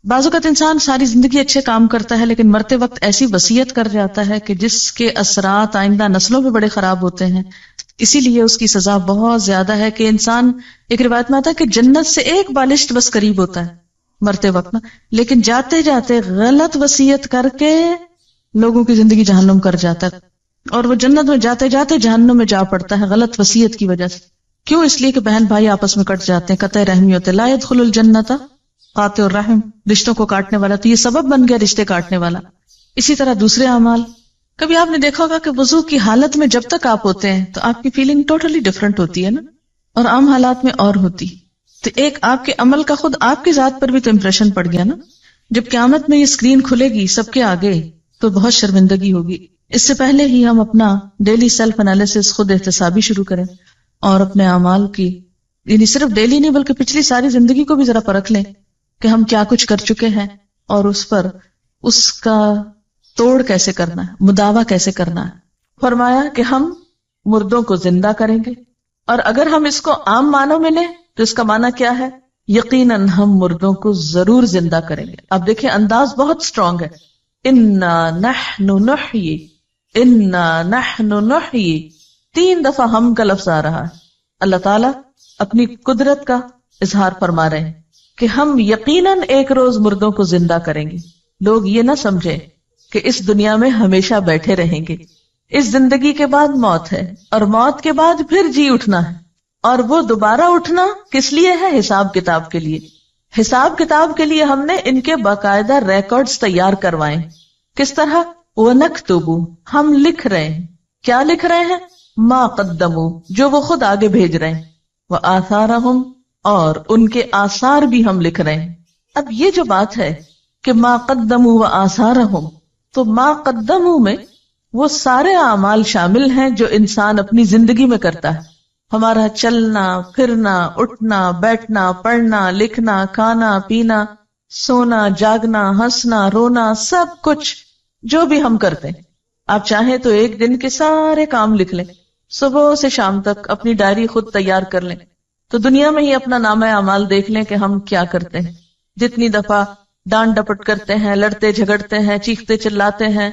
بعض اوقات انسان ساری زندگی اچھے کام کرتا ہے لیکن مرتے وقت ایسی وصیت کر جاتا ہے کہ جس کے اثرات آئندہ نسلوں پہ بڑے خراب ہوتے ہیں. اسی لیے اس کی سزا بہت زیادہ ہے کہ انسان، ایک روایت میں آتا ہے کہ جنت سے ایک بالشت بس قریب ہوتا ہے مرتے وقت نا، لیکن جاتے جاتے غلط وصیت کر کے لوگوں کی زندگی جہنم کر جاتا ہے، اور وہ جنت میں جاتے جاتے جہنم میں جا پڑتا ہے غلط وصیت کی وجہ سے. کیوں؟ اس لیے کہ بہن بھائی آپس میں کٹ جاتے ہیں، قطع رحمی ہوتے. لا يدخل الجنت قاطع الرحم، رشتوں کو کاٹنے والا، تو یہ سبب بن گیا رشتے کاٹنے والا. اسی طرح دوسرے اعمال، کبھی آپ نے دیکھا ہوگا کہ وضو کی حالت میں جب تک آپ ہوتے ہیں تو آپ کی فیلنگ ٹوٹلی ڈفرنٹ ہوتی ہے نا، اور عام حالات میں اور ہوتی. تو ایک آپ کے عمل کا خود آپ کی ذات پر بھی تو امپریشن پڑ گیا نا. جب قیامت میں یہ اسکرین کھلے گی سب کے آگے تو بہت شرمندگی ہوگی. اس سے پہلے ہی ہم اپنا ڈیلی سیلف انالیسس خود احتسابی شروع کریں اور اپنے اعمال کی، یعنی صرف ڈیلی نہیں بلکہ پچھلی ساری زندگی کو بھی ذرا پرکھ لیں کہ ہم کیا کچھ کر چکے ہیں اور اس پر اس کا توڑ کیسے کرنا ہے، مداوع کیسے کرنا ہے. فرمایا کہ ہم مردوں کو زندہ کریں گے، اور اگر ہم اس کو عام معنوں میں لیں تو اس کا معنی کیا ہے؟ یقیناً ہم مردوں کو ضرور زندہ کریں گے. اب دیکھیں انداز بہت سٹرونگ ہے. انا نحن نحیی، انا نحن نحیی، 3 دفعہ ہم کا لفظ آ رہا ہے. اللہ تعالیٰ اپنی قدرت کا اظہار فرما رہے ہیں کہ ہم یقیناً ایک روز مردوں کو زندہ کریں گے. لوگ یہ نہ سمجھیں کہ اس دنیا میں ہمیشہ بیٹھے رہیں گے. اس زندگی کے بعد موت ہے، اور موت کے بعد پھر جی اٹھنا ہے، اور وہ دوبارہ اٹھنا کس لیے ہے؟ حساب کتاب کے لیے. حساب کتاب کے لیے ہم نے ان کے باقاعدہ ریکارڈز تیار کروائے. کس طرح؟ وَنَكْتُبُ، ہم لکھ رہے ہیں. کیا لکھ رہے ہیں؟ مَا قَدَّمُوا، جو وہ خود آگے بھیج رہے ہیں. وَآثَارَهُمْ، اور ان کے آثار بھی ہم لکھ رہے ہیں. اب یہ جو بات ہے کہ مَا قَدَّمُوا وَآثَارَهُمْ، تو مَا قَدَّمُوا میں وہ سارے اعمال شامل ہیں جو انسان اپنی زندگی میں کرتا ہے. ہمارا چلنا پھرنا، اٹھنا بیٹھنا، پڑھنا لکھنا، کھانا پینا، سونا جاگنا، ہنسنا رونا، سب کچھ جو بھی ہم کرتے ہیں. آپ چاہیں تو ایک دن کے سارے کام لکھ لیں، صبح سے شام تک اپنی ڈائری خود تیار کر لیں، تو دنیا میں ہی اپنا نامہ اعمال دیکھ لیں کہ ہم کیا کرتے ہیں. جتنی دفعہ ڈانٹ ڈپٹ کرتے ہیں، لڑتے جھگڑتے ہیں، چیختے چلاتے ہیں،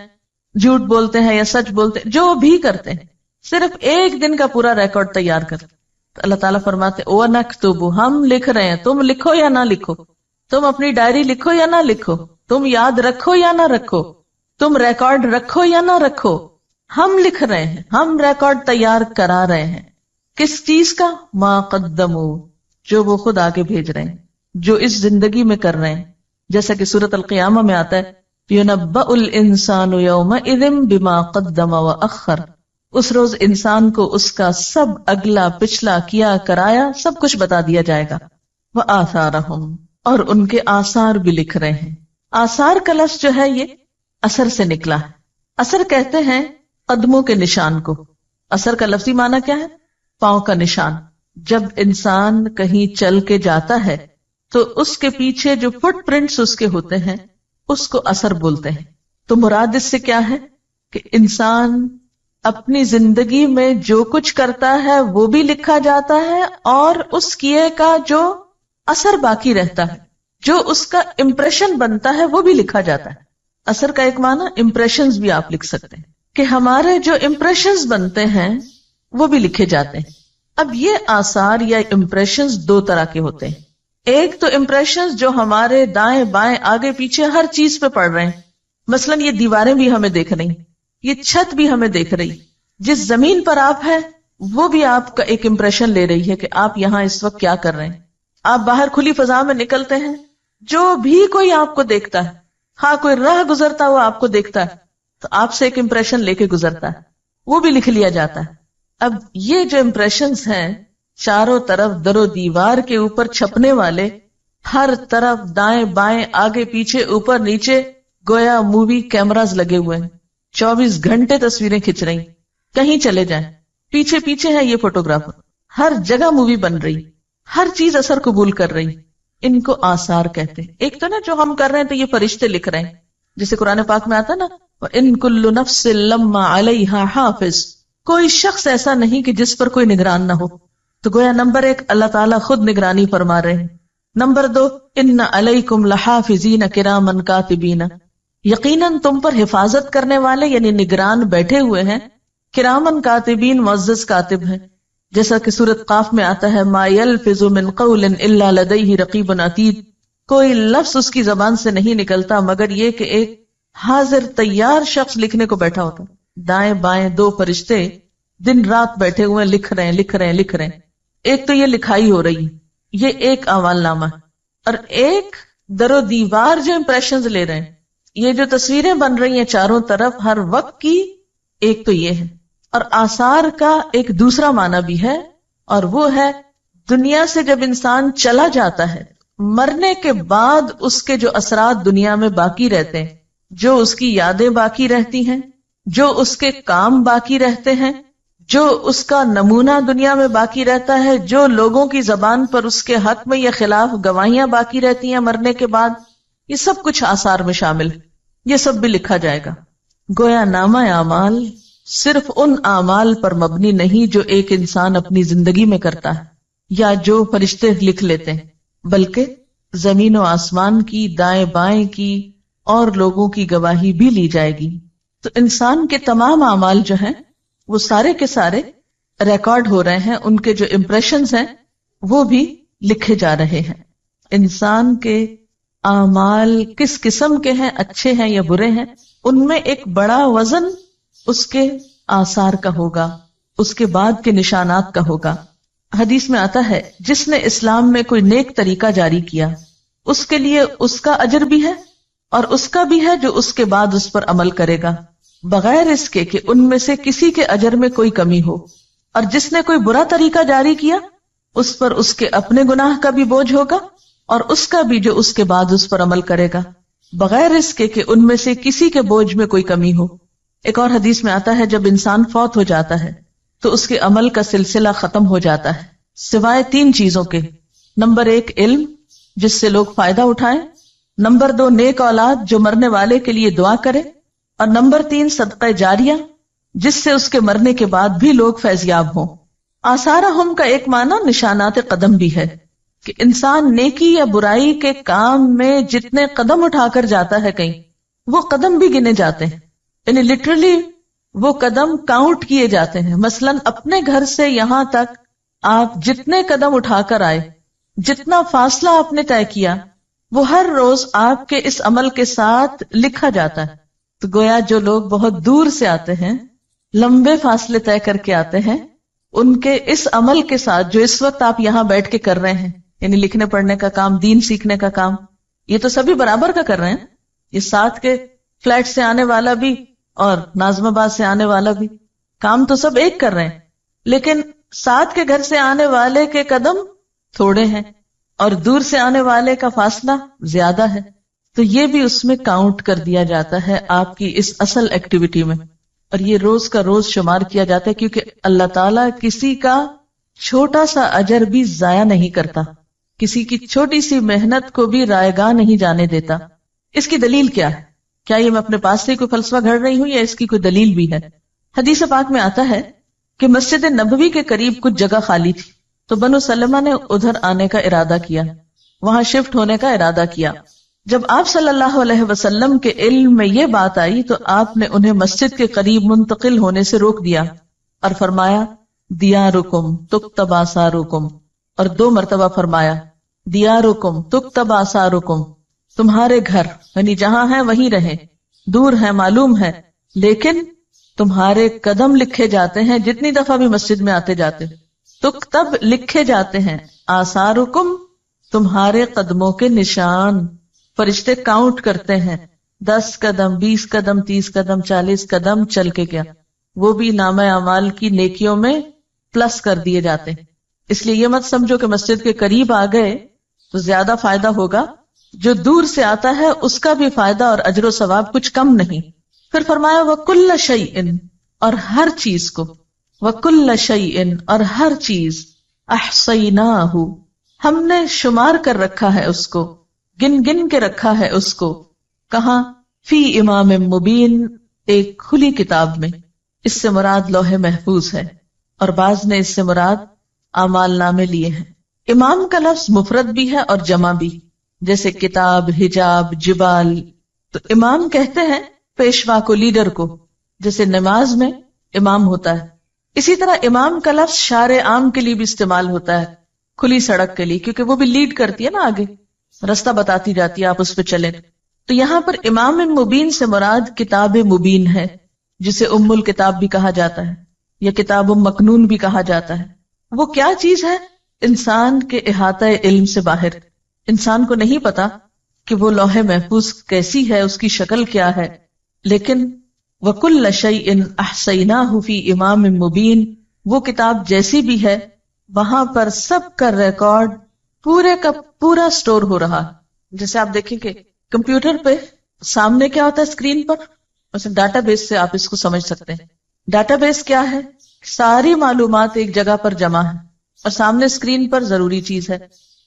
جھوٹ بولتے ہیں یا سچ بولتے ہیں، جو بھی کرتے ہیں، صرف ایک دن کا پورا ریکارڈ تیار کر. تو اللہ تعالیٰ فرماتے وَنَكْتُبُ، ہم لکھ رہے ہیں. تم لکھو یا نہ لکھو، تم اپنی ڈائری لکھو یا نہ لکھو، تم یاد رکھو یا نہ رکھو، تم ریکارڈ رکھو یا نہ رکھو، ہم لکھ رہے ہیں، ہم ریکارڈ تیار کرا رہے ہیں. کس چیز کا؟ مَا قَدَّمُوا، جو وہ خود آگے بھیج رہے ہیں، جو اس زندگی میں کر رہے ہیں. جیسا کہ سورۃ القیامہ میں آتا ہے يُنَبَّأُ الْإِنسَانُ يَوْمَئِذٍ بِمَا قَدَّمَ وَأَخَّرَ، اس روز انسان کو اس کا سب اگلا پچھلا کیا کرایا سب کچھ بتا دیا جائے گا. وَآثَارَهُمْ، اور ان کے آثار بھی لکھ رہے ہیں. آثار کا لفظ جو ہے یہ اثر سے نکلا ہے. اثر کہتے ہیں قدموں کے نشان کو. اثر کا لفظی معنی کیا ہے؟ پاؤں کا نشان. جب انسان کہیں چل کے جاتا ہے تو اس کے پیچھے جو فٹ پرنٹس اس کے ہوتے ہیں اس کو اثر بولتے ہیں. تو مراد اس سے کیا ہے کہ انسان اپنی زندگی میں جو کچھ کرتا ہے وہ بھی لکھا جاتا ہے، اور اس کیے کا جو اثر باقی رہتا ہے، جو اس کا امپریشن بنتا ہے وہ بھی لکھا جاتا ہے. اثر کا ایک معنی امپریشنز بھی آپ لکھ سکتے ہیں کہ ہمارے جو امپریشنز بنتے ہیں وہ بھی لکھے جاتے ہیں. اب یہ آثار یا امپریشنز 2 طرح کے ہوتے ہیں. ایک تو امپریشنز جو ہمارے دائیں بائیں آگے پیچھے ہر چیز پہ پڑ رہے ہیں، مثلا یہ دیواریں بھی ہمیں دیکھ رہی، یہ چھت بھی ہمیں دیکھ رہی، جس زمین پر آپ ہیں وہ بھی آپ کا ایک امپریشن لے رہی ہے کہ آپ یہاں اس وقت کیا کر رہے ہیں. آپ باہر کھلی فضا میں نکلتے ہیں، جو بھی کوئی آپ کو دیکھتا ہے، ہاں کوئی راہ گزرتا ہوا آپ کو دیکھتا ہے تو آپ سے ایک امپریشن لے کے گزرتا ہے، وہ بھی لکھ لیا جاتا ہے. اب یہ جو امپریشنز ہیں چاروں طرف در و دیوار کے اوپر چھپنے والے، ہر طرف دائیں بائیں آگے پیچھے اوپر نیچے گویا مووی کیمراز لگے ہوئے ہیں، 24 گھنٹے تصویریں کھنچ رہی، کہیں چلے جائیں پیچھے پیچھے ہے یہ فوٹوگرافر، ہر جگہ مووی بن رہی، ہر چیز اثر قبول کر رہی. ان کو آثار کہتے ہیں. ایک تو نا جو ہم کر رہے ہیں تو یہ فرشتے لکھ رہے ہیں، جیسے قرآن پاک میں آتا نا وَإِن كُلُّ نَفْسٍ لَمَّا عَلَيْهَا حَافِظٌ، کوئی شخص ایسا نہیں کہ جس پر کوئی نگران نہ ہو. تو گویا نمبر 1 اللہ تعالیٰ خود نگرانی فرما رہے ہیں. نمبر 2 ان علیکم لحافظین کرامن کاتبین، یقیناً تم پر حفاظت کرنے والے یعنی نگران بیٹھے ہوئے ہیں، کرامن کاتبین معزز کاتب ہیں. جیسا کہ سورۃ قاف میں آتا ہے ما یلفظ من قول الا لدیہ رقیب عتید، کوئی لفظ اس کی زبان سے نہیں نکلتا مگر یہ کہ ایک حاضر تیار شخص لکھنے کو بیٹھا ہوتا. دائیں بائیں 2 فرشتے دن رات بیٹھے ہوئے لکھ رہے ہیں. ایک تو یہ لکھائی ہو رہی ہے، یہ ایک اعمال نامہ ہے، اور ایک در و دیوار جو امپریشنز لے رہے ہیں، یہ جو تصویریں بن رہی ہیں چاروں طرف ہر وقت کی، ایک تو یہ ہے. اور آثار کا ایک دوسرا معنی بھی ہے، اور وہ ہے دنیا سے جب انسان چلا جاتا ہے مرنے کے بعد اس کے جو اثرات دنیا میں باقی رہتے ہیں، جو اس کی یادیں باقی رہتی ہیں، جو اس کے کام باقی رہتے ہیں، جو اس کا نمونہ دنیا میں باقی رہتا ہے، جو لوگوں کی زبان پر اس کے حق میں یا خلاف گواہیاں باقی رہتی ہیں مرنے کے بعد، یہ سب کچھ آثار میں شامل ہے. یہ سب بھی لکھا جائے گا. گویا نامہ اعمال صرف ان اعمال پر مبنی نہیں جو ایک انسان اپنی زندگی میں کرتا ہے یا جو فرشتے لکھ لیتے ہیں، بلکہ زمین و آسمان کی، دائیں بائیں کی اور لوگوں کی گواہی بھی لی جائے گی. تو انسان کے تمام اعمال جو ہیں وہ سارے کے سارے ریکارڈ ہو رہے ہیں، ان کے جو امپریشنز ہیں وہ بھی لکھے جا رہے ہیں. انسان کے اعمال کس قسم کے ہیں، اچھے ہیں یا برے ہیں، ان میں ایک بڑا وزن اس کے آثار کا ہوگا، اس کے بعد کے نشانات کا ہوگا. حدیث میں آتا ہے جس نے اسلام میں کوئی نیک طریقہ جاری کیا اس کے لیے اس کا اجر بھی ہے اور اس کا بھی ہے جو اس کے بعد اس پر عمل کرے گا، بغیر اس کے کہ ان میں سے کسی کے اجر میں کوئی کمی ہو. اور جس نے کوئی برا طریقہ جاری کیا اس پر اس کے اپنے گناہ کا بھی بوجھ ہوگا اور اس کا بھی جو اس کے بعد اس پر عمل کرے گا، بغیر اس کے کہ ان میں سے کسی کے بوجھ میں کوئی کمی ہو. ایک اور حدیث میں آتا ہے جب انسان فوت ہو جاتا ہے تو اس کے عمل کا سلسلہ ختم ہو جاتا ہے سوائے 3 چیزوں کے. نمبر 1 علم جس سے لوگ فائدہ اٹھائیں، نمبر 2 نیک اولاد جو مرنے والے کے لیے دعا کرے، اور نمبر 3 صدقہ جاریہ جس سے اس کے مرنے کے بعد بھی لوگ فیضیاب ہوں. آثارہم کا ایک معنی نشانات قدم بھی ہے کہ انسان نیکی یا برائی کے کام میں جتنے قدم اٹھا کر جاتا ہے کہیں، وہ قدم بھی گنے جاتے ہیں، یعنی لٹرلی وہ قدم کاؤنٹ کیے جاتے ہیں. مثلا اپنے گھر سے یہاں تک آپ جتنے قدم اٹھا کر آئے، جتنا فاصلہ آپ نے طے کیا، وہ ہر روز آپ کے اس عمل کے ساتھ لکھا جاتا ہے. تو گویا جو لوگ بہت دور سے آتے ہیں، لمبے فاصلے طے کر کے آتے ہیں، ان کے اس عمل کے ساتھ جو اس وقت آپ یہاں بیٹھ کے کر رہے ہیں، یعنی لکھنے پڑھنے کا کام، دین سیکھنے کا کام، یہ تو سبھی برابر کا کر رہے ہیں. یہ ساتھ کے فلیٹ سے آنے والا بھی اور ناظم آباد سے آنے والا بھی، کام تو سب ایک کر رہے ہیں، لیکن ساتھ کے گھر سے آنے والے کے قدم تھوڑے ہیں اور دور سے آنے والے کا فاصلہ زیادہ ہے. تو یہ بھی اس میں کاؤنٹ کر دیا جاتا ہے آپ کی اس اصل ایکٹیویٹی میں، اور یہ روز کا روز شمار کیا جاتا ہے، کیونکہ اللہ تعالیٰ کسی کا چھوٹا سا اجر بھی ضائع نہیں کرتا، کسی کی چھوٹی سی محنت کو بھی رائیگاں نہیں جانے دیتا. اس کی دلیل کیا ہے؟ کیا یہ میں اپنے پاس سے کوئی فلسفہ گھڑ رہی ہوں یا اس کی کوئی دلیل بھی ہے؟ حدیث پاک میں آتا ہے کہ مسجد نبوی کے قریب کچھ جگہ خالی تھی، تو بنو سلمہ نے ادھر آنے کا ارادہ کیا، وہاں شفٹ ہونے کا ارادہ کیا. جب آپ صلی اللہ علیہ وسلم کے علم میں یہ بات آئی تو آپ نے انہیں مسجد کے قریب منتقل ہونے سے روک دیا اور فرمایا دیارکم تکتب آثارکم، اور 2 مرتبہ فرمایا دیارکم تکتب آثارکم، تمہارے گھر یعنی جہاں ہیں وہیں رہیں، دور ہیں معلوم ہے، لیکن تمہارے قدم لکھے جاتے ہیں جتنی دفعہ بھی مسجد میں آتے جاتے، تکتب لکھے جاتے ہیں، آثارکم تمہارے قدموں کے نشان. فرشتے کاؤنٹ کرتے ہیں 10 قدم 20 قدم 30 قدم 40 قدم چل کے گیا، وہ بھی نامہ اعمال کی نیکیوں میں پلس کر دیے جاتے ہیں. اس لیے یہ مت سمجھو کہ مسجد کے قریب آ گئے تو زیادہ فائدہ ہوگا. جو دور سے آتا ہے اس کا بھی فائدہ اور اجر و ثواب کچھ کم نہیں. پھر فرمایا وَكُلَّ شَيْءٍ، اور ہر چیز کو، وَكُلَّ شَيْءٍ، اور ہر چیز، احصیناہ، ہم نے شمار کر رکھا ہے اس کو، گن گن کے رکھا ہے اس کو. کہاں؟ فی امام مبین، ایک کھلی کتاب میں. اس سے مراد لوح محفوظ ہے، اور بعض نے اس سے مراد اعمال نامے لیے ہیں. امام کا لفظ مفرد بھی ہے اور جمع بھی، جیسے کتاب، حجاب، جبال. تو امام کہتے ہیں پیشوا کو، لیڈر کو، جیسے نماز میں امام ہوتا ہے. اسی طرح امام کا لفظ شارع عام کے لیے بھی استعمال ہوتا ہے، کھلی سڑک کے لیے، کیونکہ وہ بھی لیڈ کرتی ہے نا، آگے رستہ بتاتی جاتی ہے، آپ اس پہ چلیں. تو یہاں پر امام مبین سے مراد کتاب مبین ہے، جسے ام الکتاب بھی کہا جاتا ہے یا کتاب مکنون بھی کہا جاتا ہے. وہ کیا چیز ہے؟ انسان کے احاطہ علم سے باہر. انسان کو نہیں پتا کہ وہ لوح محفوظ کیسی ہے، اس کی شکل کیا ہے، لیکن وَكُلَّ شَيْءٍ أَحْصَيْنَاهُ فِي إِمَامٍ مُبِينٍ، وہ کتاب جیسی بھی ہے وہاں پر سب کا ریکارڈ پورے کا پورا سٹور ہو رہا. جیسے آپ دیکھیں کہ کمپیوٹر پہ سامنے کیا ہوتا ہے اسکرین پر، مثلا ڈاٹا بیس سے آپ اس کو سمجھ سکتے ہیں. ڈاٹا بیس کیا ہے؟ ساری معلومات ایک جگہ پر جمع ہے، اور سامنے اسکرین پر ضروری چیز ہے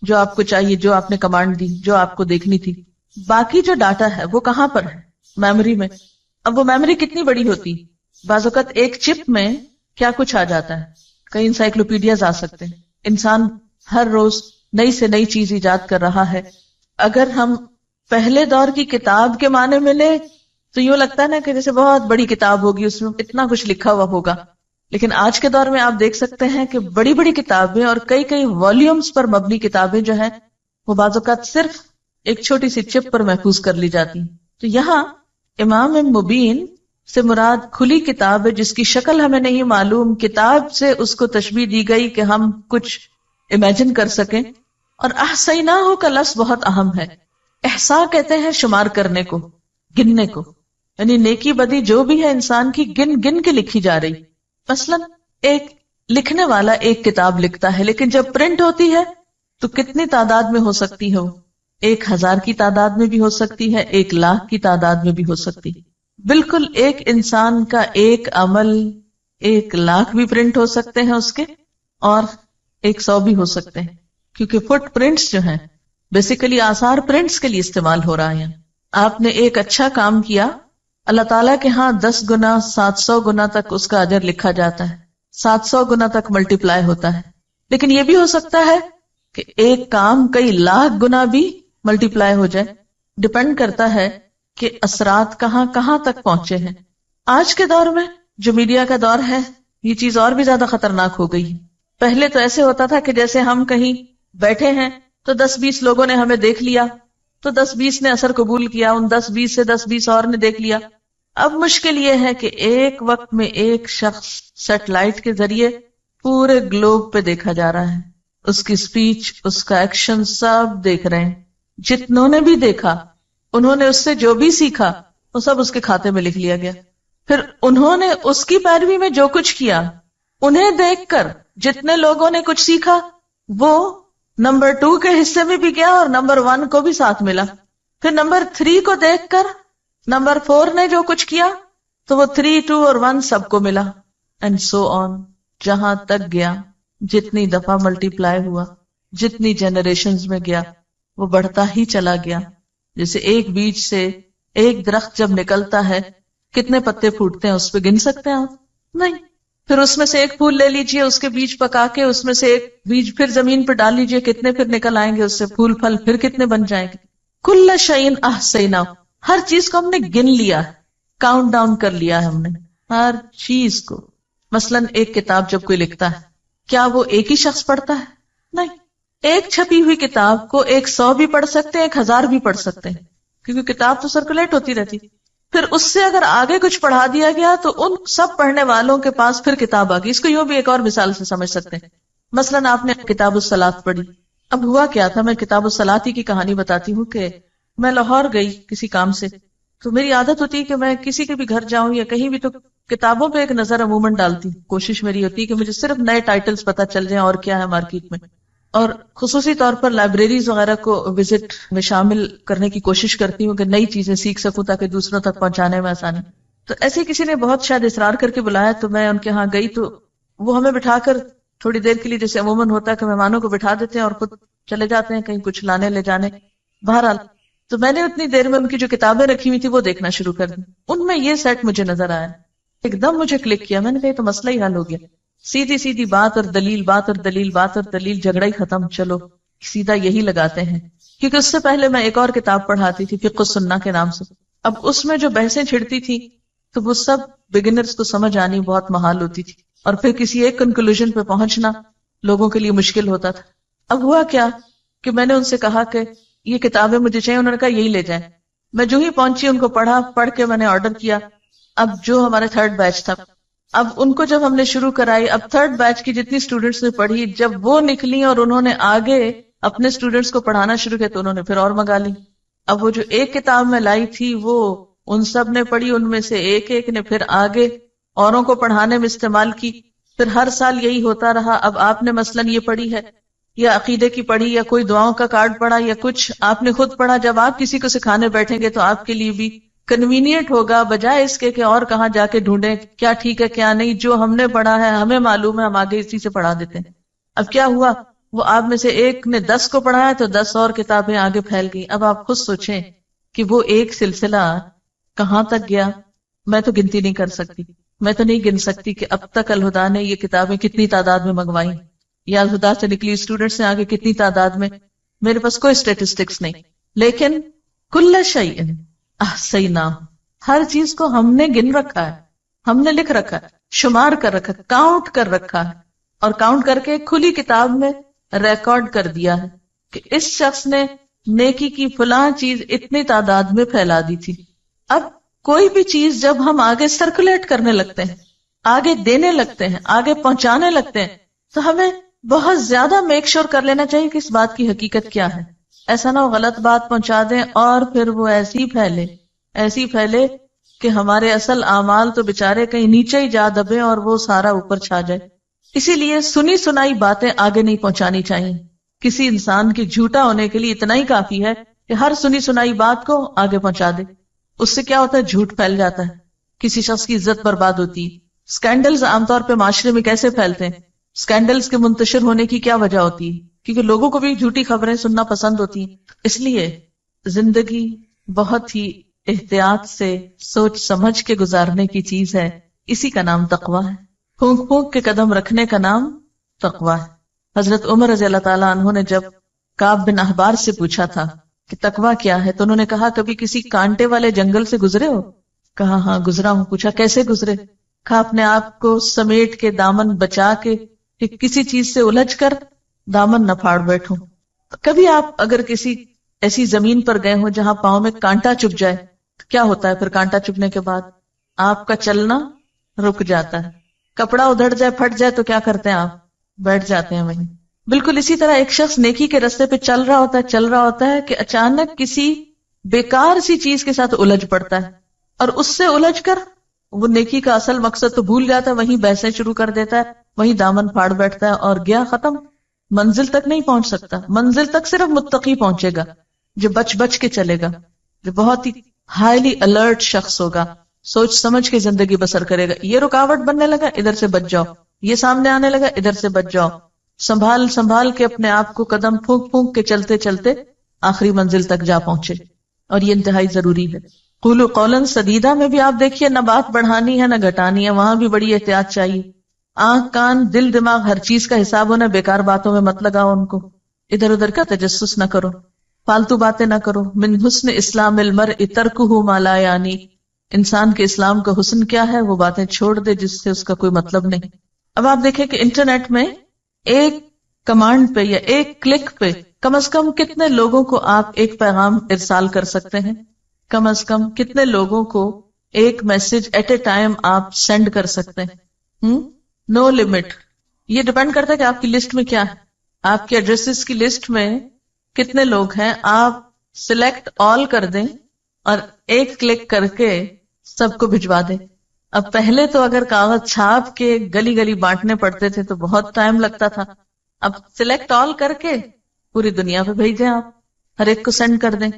جو آپ کو چاہیے، جو آپ نے کمانڈ دی، جو آپ کو دیکھنی تھی. باقی جو ڈاٹا ہے وہ کہاں پر ہے؟ میموری میں. اب وہ میموری کتنی بڑی ہوتی؟ بعض اوقات ایک چپ میں کیا کچھ آ جاتا ہے، کئی انسائکلوپیڈیاز آ سکتے ہیں. انسان ہر روز نئی سے نئی چیز ایجاد کر رہا ہے. اگر ہم پہلے دور کی کتاب کے معنی میں لیں تو یوں لگتا ہے نا کہ جیسے بہت بڑی کتاب ہوگی، اس میں اتنا کچھ لکھا ہوا ہوگا. لیکن آج کے دور میں آپ دیکھ سکتے ہیں کہ بڑی بڑی کتابیں اور کئی کئی والیومز پر مبنی کتابیں جو ہیں وہ بعض اوقات صرف ایک چھوٹی سی چپ پر محفوظ کر لی جاتی ہیں. تو یہاں امام مبین سے مراد کھلی کتاب ہے جس کی شکل ہمیں نہیں معلوم، کتاب سے اس کو تشبیہ دی گئی کہ ہم کچھ امیجن کر سکیں. اور احصیناہ کا لفظ بہت اہم ہے. احصاء کہتے ہیں شمار کرنے کو، گننے کو، یعنی نیکی بدی جو بھی ہے انسان کی گن گن کے لکھی جا رہی. مثلا ایک لکھنے والا ایک کتاب لکھتا ہے، لیکن جب پرنٹ ہوتی ہے تو کتنی تعداد میں ہو سکتی ہے؟ 1000 کی تعداد میں بھی ہو سکتی ہے، 1,00,000 کی تعداد میں بھی ہو سکتی. بالکل ایک انسان کا ایک عمل 1,00,000 بھی پرنٹ ہو سکتے ہیں اس کے، اور 100 بھی ہو سکتے ہیں، کیونکہ فٹ پرنٹس جو ہیں بیسیکلی آثار پرنٹس کے لیے استعمال ہو رہا ہے. آپ نے ایک اچھا کام کیا، اللہ تعالیٰ کے ہاں 10 گنا 700 گنا تک اس کا اجر لکھا جاتا ہے، 700 گنا تک ملٹیپلائی ہوتا ہے. لیکن یہ بھی ہو سکتا ہے کہ ایک کام کئی لاکھ گنا بھی ملٹیپلائی ہو جائے. ڈپینڈ کرتا ہے کہ اثرات کہاں کہاں تک پہنچے ہیں. آج کے دور میں جو میڈیا کا دور ہے یہ چیز اور بھی زیادہ خطرناک ہو گئی. پہلے تو ایسے ہوتا تھا کہ جیسے ہم کہیں بیٹھے ہیں تو 10-20 لوگوں نے ہمیں دیکھ لیا تو 10-20 نے اثر قبول کیا، ان 10-20 سے 10-20 اور نے دیکھ لیا. اب مشکل یہ ہے کہ ایک وقت میں ایک شخص سیٹلائٹ کے ذریعے پورے گلوب پہ دیکھا جا رہا ہے. اس کی سپیچ، اس کا ایکشن سب دیکھ رہے ہیں. جتنوں نے بھی دیکھا انہوں نے اس سے جو بھی سیکھا وہ سب اس کے کھاتے میں لکھ لیا گیا. پھر انہوں نے اس کی پیروی میں جو کچھ کیا، انہیں دیکھ کر جتنے لوگوں نے کچھ سیکھا وہ نمبر 2 کے حصے میں بھی گیا اور نمبر 1 کو بھی ساتھ ملا. پھر نمبر 3 کو دیکھ کر نمبر 4 نے جو کچھ کیا تو وہ 3، 2 اور 1 سب کو ملا، اینڈ سو آن، جہاں تک گیا. جتنی دفعہ ملٹیپلائی ہوا، جتنی جنریشنز میں گیا، وہ بڑھتا ہی چلا گیا. جیسے ایک بیج سے ایک درخت جب نکلتا ہے کتنے پتے پھوٹتے ہیں اس پہ گن سکتے ہیں آپ؟ نہیں. پھر اس میں سے ایک پھول لے لیجئے، اس کے بیج پکا کے اس میں سے ایک بیج پھر زمین پہ ڈال لیجئے، کتنے پھر نکل آئیں گے اس سے پھول پھل، پھر کتنے بن جائیں گے. کل شیء احصیناہ، ہر چیز کو ہم نے گن لیا ہے، کاؤنٹ ڈاؤن کر لیا ہے ہم نے ہر چیز کو. مثلا ایک کتاب جب کوئی لکھتا ہے کیا وہ ایک ہی شخص پڑھتا ہے؟ نہیں. ایک چھپی ہوئی کتاب کو 100 بھی پڑھ سکتے ہیں، 1000 بھی پڑھ سکتے ہیں، کیونکہ کتاب تو سرکولیٹ ہوتی رہتی. پھر اس سے اگر آگے کچھ پڑھا دیا گیا تو ان سب پڑھنے والوں کے پاس پھر کتاب آ گئی. اس کو یوں بھی ایک اور مثال سے سمجھ سکتے ہیں. مثلا آپ نے کتاب الصلاۃ پڑھی. اب ہوا کیا تھا، میں کتاب الصلاۃ ہی کی کہانی بتاتی ہوں کہ میں لاہور گئی کسی کام سے، تو میری عادت ہوتی ہے کہ میں کسی کے بھی گھر جاؤں یا کہیں بھی تو کتابوں پہ ایک نظر عموماً ڈالتی ہوں. کوشش میری ہوتی ہے کہ مجھے صرف نئے ٹائٹلز پتہ چل جائیں اور کیا ہے مارکیٹ میں. اور خصوصی طور پر لائبریریز وغیرہ کو وزٹ میں شامل کرنے کی کوشش کرتی ہوں کہ نئی چیزیں سیکھ سکوں تاکہ دوسروں تک پہنچانے میں آسانی. تو ایسے کسی نے بہت شاید اصرار کر کے بلایا تو میں ان کے ہاں گئی, تو وہ ہمیں بٹھا کر تھوڑی دیر کے لیے, جیسے عموماً ہوتا ہے کہ مہمانوں کو بٹھا دیتے ہیں اور خود چلے جاتے ہیں کہیں کچھ لانے لے جانے. بہرحال تو میں نے اتنی دیر میں ان کی جو کتابیں رکھی ہوئی تھی وہ دیکھنا شروع کر دی. ان میں یہ سیٹ مجھے نظر آیا, ایک دم مجھے کلک کیا. میں نے کہا تو مسئلہ ہی حل ہو گیا. سیدھی سیدھی بات اور دلیل, بات اور دلیل, بات اور دلیل, جھگڑا ہی ختم. چلو سیدھا یہی لگاتے ہیں. کیونکہ اس سے پہلے میں ایک اور کتاب پڑھاتی تھی فقہ السنہ کے نام سے. اب اس میں جو بحثیں چھڑتی تھی تو وہ سب بگنرز کو سمجھ آنی بہت محال ہوتی تھی, اور پھر کسی ایک کنکلوژن پہ پہنچنا لوگوں کے لیے مشکل ہوتا تھا. اب ہوا کیا کہ میں نے ان سے کہا کہ یہ کتابیں مجھے چاہیے. انہوں نے کہا یہی لے جائیں. میں جو ہی پہنچی ان کو پڑھا, پڑھ کے میں نے آرڈر کیا. اب جو ہمارا تھرڈ بیچ تھا, اب ان کو جب ہم نے شروع کرائی, اب تھرڈ بیچ کی جتنی اسٹوڈنٹس نے پڑھی, جب وہ نکلی اور انہوں نے آگے اپنے اسٹوڈنٹس کو پڑھانا شروع کیا تو انہوں نے پھر اور منگا لی. اب وہ جو ایک کتاب میں لائی تھی وہ ان سب نے پڑھی, ان میں سے ایک ایک نے پھر آگے اوروں کو پڑھانے میں استعمال کی. پھر ہر سال یہی ہوتا رہا. اب آپ نے مثلاً یہ پڑھی ہے یا عقیدے کی پڑھی یا کوئی دعاؤں کا کارڈ پڑھا یا کچھ آپ نے خود پڑھا, جب آپ کسی کو سکھانے بیٹھیں گے تو آپ کے لیے بھی کنوینئنٹ ہوگا, بجائے اس کے کہ اور کہاں جا کے ڈھونڈیں کیا ٹھیک ہے کیا نہیں. جو ہم نے پڑھا ہے ہمیں معلوم ہے, ہم آگے اسی سے پڑھا دیتے ہیں. اب کیا ہوا, وہ آپ میں سے ایک نے 10 کو پڑھایا تو 10 اور کتابیں آگے پھیل گئی. اب آپ خود سوچیں کہ وہ ایک سلسلہ کہاں تک گیا. میں تو گنتی نہیں کر سکتی, میں تو نہیں گن سکتی کہ اب تک الہدا نے یہ کتابیں کتنی تعداد میں منگوائی, یا الہدا سے نکلی اسٹوڈنٹس نے آگے کتنی تعداد میں. میرے پاس کوئی اسٹیٹسٹکس نہیں, لیکن کل شیء احصیناہ, ہر چیز کو ہم نے گن رکھا ہے, ہم نے لکھ رکھا ہے, شمار کر رکھا ہے, کاؤنٹ کر رکھا ہے, اور کاؤنٹ کر کے کھلی کتاب میں ریکارڈ کر دیا ہے کہ اس شخص نے نیکی کی فلاں چیز اتنی تعداد میں پھیلا دی تھی. اب کوئی بھی چیز جب ہم آگے سرکولیٹ کرنے لگتے ہیں, آگے دینے لگتے ہیں, آگے پہنچانے لگتے ہیں, تو ہمیں بہت زیادہ میک شور کر لینا چاہیے کہ اس بات کی حقیقت کیا ہے. ایسا نہ ہو غلط بات پہنچا دیں اور پھر وہ ایسی پھیلے کہ ہمارے اصل اعمال تو بےچارے کہیں نیچے ہی جا دبے اور وہ سارا اوپر چھا جائے. اسی لیے سنی سنائی باتیں آگے نہیں پہنچانی چاہیے. کسی انسان کے جھوٹا ہونے کے لیے اتنا ہی کافی ہے کہ ہر سنی سنائی بات کو آگے پہنچا دے. اس سے کیا ہوتا ہے, جھوٹ پھیل جاتا ہے, کسی شخص کی عزت برباد ہوتی ہے. سکینڈلز عام طور پہ معاشرے میں کیسے پھیلتے ہیں, سکینڈلز کے منتشر ہونے کی کیا وجہ ہوتی ہے, کیونکہ لوگوں کو بھی جھوٹی خبریں سننا پسند ہوتی ہیں. اس لیے زندگی بہت ہی احتیاط سے سوچ سمجھ کے گزارنے کی چیز ہے. اسی کا نام تقویٰ ہے. پھونک پھونک کے قدم رکھنے کا نام تقویٰ ہے. حضرت عمر رضی اللہ تعالیٰ عنہ نے جب کعب بن احبار سے پوچھا تھا کہ تقویٰ کیا ہے, تو انہوں نے کہا کبھی کسی کانٹے والے جنگل سے گزرے ہو؟ کہا ہاں گزرا ہوں. پوچھا کیسے گزرے؟ کہا اپنے آپ کو سمیٹ کے دامن بچا کے کہ کسی چیز سے الجھ کر دامن نہ پھاڑ بیٹھوں. کبھی آپ اگر کسی ایسی زمین پر گئے ہوں جہاں پاؤں میں کانٹا چبھ جائے تو کیا ہوتا ہے؟ پھر کانٹا چبھنے کے بعد آپ کا چلنا رک جاتا ہے. کپڑا ادھڑ جائے, پھٹ جائے تو کیا کرتے ہیں آپ؟ بیٹھ جاتے ہیں وہیں. بالکل اسی طرح ایک شخص نیکی کے راستے پہ چل رہا ہوتا ہے کہ اچانک کسی بیکار سی چیز کے ساتھ الجھ پڑتا ہے, اور اس سے الجھ کر وہ نیکی کا اصل مقصد تو بھول جاتا ہے, وہیں بحثیں شروع کر دیتا ہے, وہیں دامن پھاڑ بیٹھتا ہے اور گیا ختم. منزل تک نہیں پہنچ سکتا. منزل تک صرف متقی پہنچے گا جو بچ بچ کے چلے گا, جو بہت ہی ہائیلی الرٹ شخص ہوگا, سوچ سمجھ کے زندگی بسر کرے گا. یہ رکاوٹ بننے لگا, ادھر سے بچ جاؤ. یہ سامنے آنے لگا, ادھر سے بچ جاؤ. سنبھال سنبھال کے اپنے آپ کو قدم پھونک پھونک کے چلتے چلتے آخری منزل تک جا پہنچے, اور یہ انتہائی ضروری ہے. قولوا قولا سدیدا میں بھی آپ دیکھیے نہ بات بڑھانی ہے نہ گھٹانی ہے, وہاں بھی بڑی احتیاط چاہیے. آنکھ کان دل دماغ ہر چیز کا حساب ہونا, بیکار باتوں میں مت لگاؤ ان کو, ادھر ادھر کا تجسس نہ کرو, فالتو باتیں نہ کرو. من حسن اسلام المرء ترکہ ما لا یعنی, انسان کے اسلام کا حسن کیا ہے؟ وہ باتیں چھوڑ دے جس سے اس کا کوئی مطلب نہیں. اب آپ دیکھیں کہ انٹرنیٹ میں ایک کمانڈ پہ یا ایک کلک پہ کم از کم کتنے لوگوں کو آپ ایک پیغام ارسال کر سکتے ہیں؟ کم از کم کتنے لوگوں کو ایک میسج ایٹ اے ٹائم آپ سینڈ کر سکتے ہیں؟ No limit. یہ ڈیپینڈ کرتا ہے کہ آپ کی لسٹ میں کیا ہے, آپ کے ایڈریسز کی لسٹ میں کتنے لوگ ہیں. آپ سلیکٹ آل کر دیں اور ایک کلک کر کے سب کو بھجوا دیں. اب پہلے تو اگر کاغذ چھاپ کے گلی گلی بانٹنے پڑتے تھے تو بہت ٹائم لگتا تھا, اب سلیکٹ آل کر کے پوری دنیا پہ بھیجیں، آپ ہر ایک کو سینڈ کر دیں.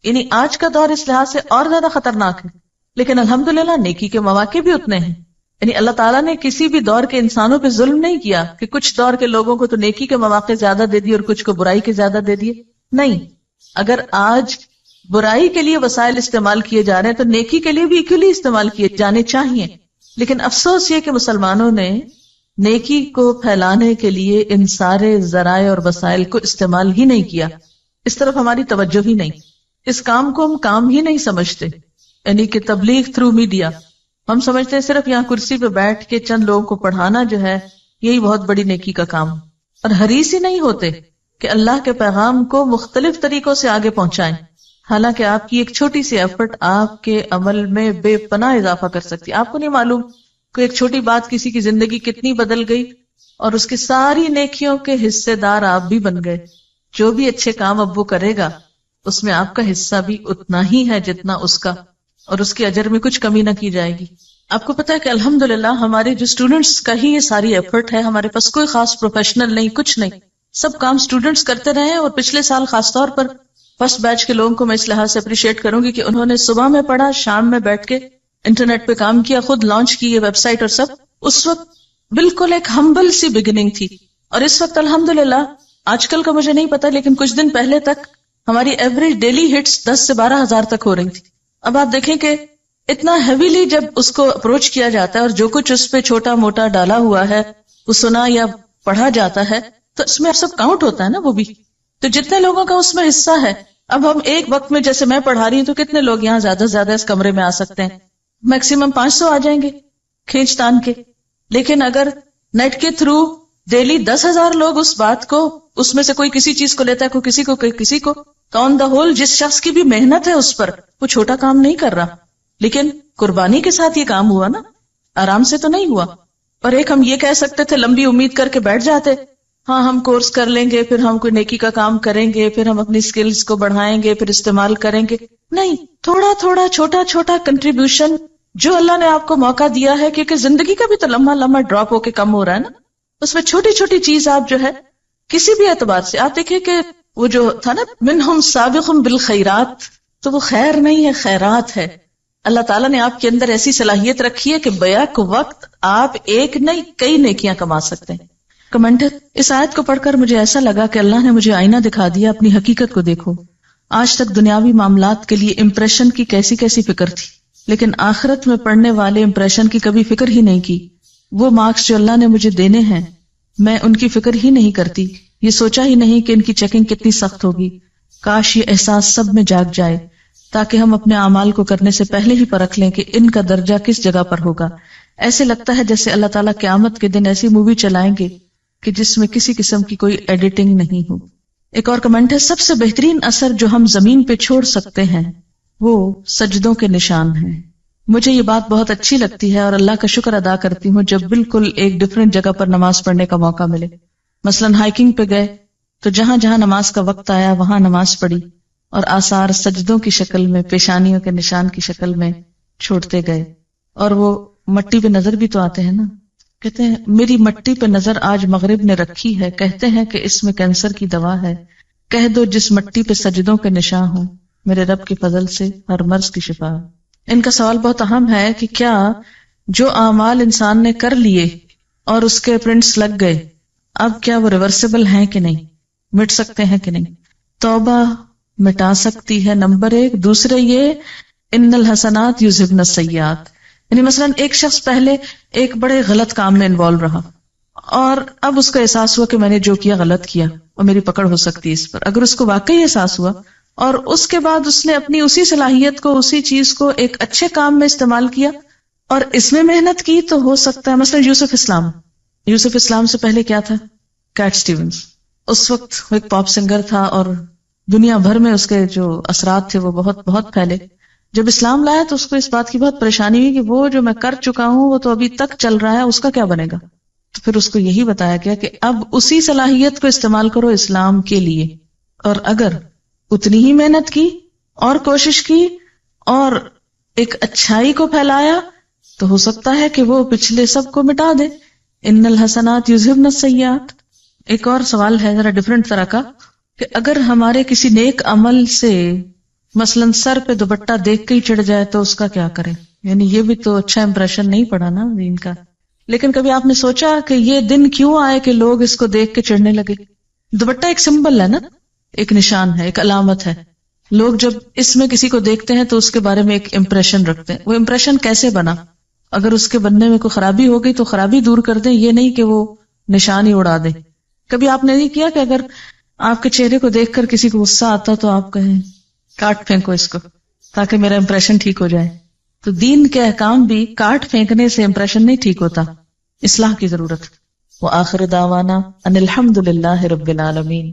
یعنی آج کا دور اس لحاظ سے اور زیادہ خطرناک ہے، لیکن الحمدللہ نیکی کے مواقع بھی اتنے ہیں. یعنی اللہ تعالیٰ نے کسی بھی دور کے انسانوں پہ ظلم نہیں کیا کہ کچھ دور کے لوگوں کو تو نیکی کے مواقع زیادہ دے دیے اور کچھ کو برائی کے زیادہ دے دیے. نہیں، اگر آج برائی کے لیے وسائل استعمال کیے جا رہے ہیں تو نیکی کے لیے بھی ایکولی استعمال کیے جانے چاہیے. لیکن افسوس یہ کہ مسلمانوں نے نیکی کو پھیلانے کے لیے ان سارے ذرائع اور وسائل کو استعمال ہی نہیں کیا. اس طرف ہماری توجہ ہی نہیں، اس کام کو ہم کام ہی نہیں سمجھتے. یعنی کہ تبلیغ تھرو میڈیا، ہم سمجھتے ہیں صرف یہاں کرسی پہ بیٹھ کے چند لوگوں کو پڑھانا جو ہے یہی بہت بڑی نیکی کا کام، اور حریص ہی نہیں ہوتے کہ اللہ کے پیغام کو مختلف طریقوں سے آگے پہنچائیں. حالانکہ آپ کی ایک چھوٹی سی ایفرٹ آپ کے عمل میں بے پناہ اضافہ کر سکتی ہے. آپ کو نہیں معلوم کہ ایک چھوٹی بات کسی کی زندگی کتنی بدل گئی، اور اس کی ساری نیکیوں کے حصے دار آپ بھی بن گئے. جو بھی اچھے کام اب وہ کرے گا اس میں آپ کا حصہ بھی اتنا ہی ہے جتنا اس کا، اور اس کے اجر میں کچھ کمی نہ کی جائے گی. آپ کو پتا ہے کہ الحمدللہ ہمارے جو اسٹوڈنٹس کا ہی یہ ساری ایفرٹ ہے. ہمارے پاس کوئی خاص پروفیشنل نہیں، کچھ نہیں، سب کام اسٹوڈنٹس کرتے رہے. اور پچھلے سال خاص طور پر فرسٹ بیچ کے لوگوں کو میں اس لحاظ سے اپریشیٹ کروں گی کہ انہوں نے صبح میں پڑھا، شام میں بیٹھ کے انٹرنیٹ پہ کام کیا، خود لانچ کی یہ ویب سائٹ اور سب. اس وقت بالکل ایک ہمبل سی بگننگ تھی، اور اس وقت الحمدللہ آج کل کا مجھے نہیں پتا لیکن کچھ دن پہلے تک ہماری ایوریج ڈیلی ہٹس 10 سے 12 ہزار تک ہو رہی تھی. اب آپ دیکھیں کہ اتنا ہیویلی جب اس کو اپروچ کیا جاتا ہے اور جو کچھ اس پہ چھوٹا موٹا ڈالا ہوا ہے وہ سنا یا پڑھا جاتا ہے تو اس میں سب کاؤنٹ ہوتا ہے نا. وہ بھی تو جتنے لوگوں کا اس میں حصہ ہے. اب ہم ایک وقت میں جیسے میں پڑھا رہی ہوں تو کتنے لوگ یہاں زیادہ سے زیادہ اس کمرے میں آ سکتے ہیں؟ میکسیمم 500 آ جائیں گے کھینچ تان کے. لیکن اگر نیٹ کے تھرو ڈیلی 10,000 لوگ اس بات کو، اس میں سے کوئی کسی چیز کو لیتا ہے، کوئی کسی کو، کوئی کسی کو، تو آن دا ہول جس شخص کی بھی محنت ہے اس پر، وہ چھوٹا کام نہیں کر رہا. لیکن قربانی کے ساتھ یہ کام ہوا نا، آرام سے تو نہیں ہوا. اور ایک ہم یہ کہہ سکتے تھے لمبی امید کر کے بیٹھ جاتے، ہاں ہم کورس کر لیں گے، پھر ہم کوئی نیکی کا کام کریں گے، پھر ہم اپنی سکلز کو بڑھائیں گے، پھر استعمال کریں گے. نہیں، تھوڑا تھوڑا چھوٹا چھوٹا کنٹریبیوشن جو اللہ نے آپ کو موقع دیا ہے، کیونکہ زندگی کا بھی تو لمحہ لمحہ ڈراپ ہو کے کم ہو رہا ہے نا. اس میں چھوٹی چھوٹی چیز آپ جو ہے کسی بھی اعتبار سے، آپ دیکھیں کہ وہ جو تھا نا منہم سابق بالخیرات، تو وہ خیر نہیں ہے، خیرات ہے. اللہ تعالیٰ نے آپ کے اندر ایسی صلاحیت رکھی ہے کہ بیک وقت آپ ایک نہیں کئی نیکیاں کما سکتے ہیں. کمنٹر، اس آیت کو پڑھ کر مجھے ایسا لگا کہ اللہ نے مجھے آئینہ دکھا دیا، اپنی حقیقت کو دیکھو. آج تک دنیاوی معاملات کے لیے امپریشن کی کیسی کیسی فکر تھی، لیکن آخرت میں پڑھنے والے امپریشن کی کبھی فکر ہی نہیں کی. وہ مارکس جو اللہ نے مجھے دینے ہیں میں ان کی فکر ہی نہیں کرتی. یہ سوچا ہی نہیں کہ ان کی چیکنگ کتنی سخت ہوگی. کاش یہ احساس سب میں جاگ جائے تاکہ ہم اپنے اعمال کو کرنے سے پہلے ہی پرکھ لیں کہ ان کا درجہ کس جگہ پر ہوگا. ایسے لگتا ہے جیسے اللہ تعالیٰ قیامت کے دن ایسی مووی چلائیں گے کہ جس میں کسی قسم کی کوئی ایڈیٹنگ نہیں ہو. ایک اور کمنٹ ہے، سب سے بہترین اثر جو ہم زمین پہ چھوڑ سکتے ہیں وہ سجدوں کے نشان ہیں. مجھے یہ بات بہت اچھی لگتی ہے اور اللہ کا شکر ادا کرتی ہوں جب بالکل ایک ڈفرینٹ جگہ پر نماز پڑھنے کا موقع ملے. مثلاً ہائیکنگ پہ گئے تو جہاں جہاں نماز کا وقت آیا وہاں نماز پڑھی، اور آثار سجدوں کی شکل میں، پیشانیوں کے نشان کی شکل میں چھوڑتے گئے. اور وہ مٹی پہ نظر بھی تو آتے ہیں نا. کہتے ہیں میری مٹی پہ نظر آج مغرب نے رکھی ہے، کہتے ہیں کہ اس میں کینسر کی دوا ہے. کہہ دو جس مٹی پہ سجدوں کے نشان ہوں، میرے رب کے فضل سے ہر مرض کی شفا. ان کا سوال بہت اہم ہے کہ کیا جو اعمال انسان نے کر لیے اور اس کے پرنٹس لگ گئے، اب کیا وہ ریورسیبل ہیں کہ نہیں، مٹ سکتے ہیں کہ نہیں؟ توبہ مٹا سکتی ہے، نمبر 1. دوسرے یہ ان الحسنات یذہبن السیئات. یعنی مثلا ایک شخص پہلے ایک بڑے غلط کام میں انوالو رہا اور اب اس کا احساس ہوا کہ میں نے جو کیا غلط کیا اور میری پکڑ ہو سکتی ہے اس پر. اگر اس کو واقعی احساس ہوا اور اس کے بعد اس نے اپنی اسی صلاحیت کو، اسی چیز کو ایک اچھے کام میں استعمال کیا اور اس میں محنت کی، تو ہو سکتا ہے مثلا یوسف اسلام سے پہلے کیا تھا؟ Kate Stevens. اس وقت وہ ایک پاپ سنگر تھا اور دنیا بھر میں اس کے جو اثرات تھے وہ بہت بہت پھیلے. جب اسلام لایا تو اس کو اس بات کی بہت پریشانی ہوئی کہ وہ جو میں کر چکا ہوں وہ تو ابھی تک چل رہا ہے، اس کا کیا بنے گا؟ تو پھر اس کو یہی بتایا گیا کہ اب اسی صلاحیت کو استعمال کرو اسلام کے لیے، اور اگر اتنی ہی محنت کی اور کوشش کی اور ایک اچھائی کو پھیلایا تو ہو سکتا ہے کہ وہ پچھلے سب کو مٹا دے. ان الحسنات یذہبن السیئات. ایک اور سوال ہے ذرا ڈفرینٹ طرح کا کہ اگر ہمارے کسی نیک عمل سے مثلاً سر پہ دوپٹہ دیکھ کے ہی چڑھ جائے تو اس کا کیا کریں؟ یعنی یہ بھی تو اچھا امپریشن نہیں پڑا نا دین کا. لیکن کبھی آپ نے سوچا کہ یہ دن کیوں آئے کہ لوگ اس کو دیکھ کے چڑھنے لگے؟ دوپٹہ ایک سمبل ہے نا، ایک نشان ہے، ایک علامت ہے. لوگ جب اس میں کسی کو دیکھتے ہیں تو اس کے بارے میں ایک امپریشن رکھتے ہیں. وہ امپریشن کیسے بنا؟ اگر اس کے بننے میں کوئی خرابی ہو گئی تو خرابی دور کر دیں، یہ نہیں کہ وہ نشان ہی اڑا دیں. کبھی آپ نے نہیں کیا کہ اگر آپ کے چہرے کو دیکھ کر کسی کو غصہ آتا تو آپ کہیں کاٹ پھینکو اس کو تاکہ میرا امپریشن ٹھیک ہو جائے؟ تو دین کے احکام بھی کاٹ پھینکنے سے امپریشن نہیں ٹھیک ہوتا، اصلاح کی ضرورت. وآخر دعوانا ان الحمد للہ رب العالمین.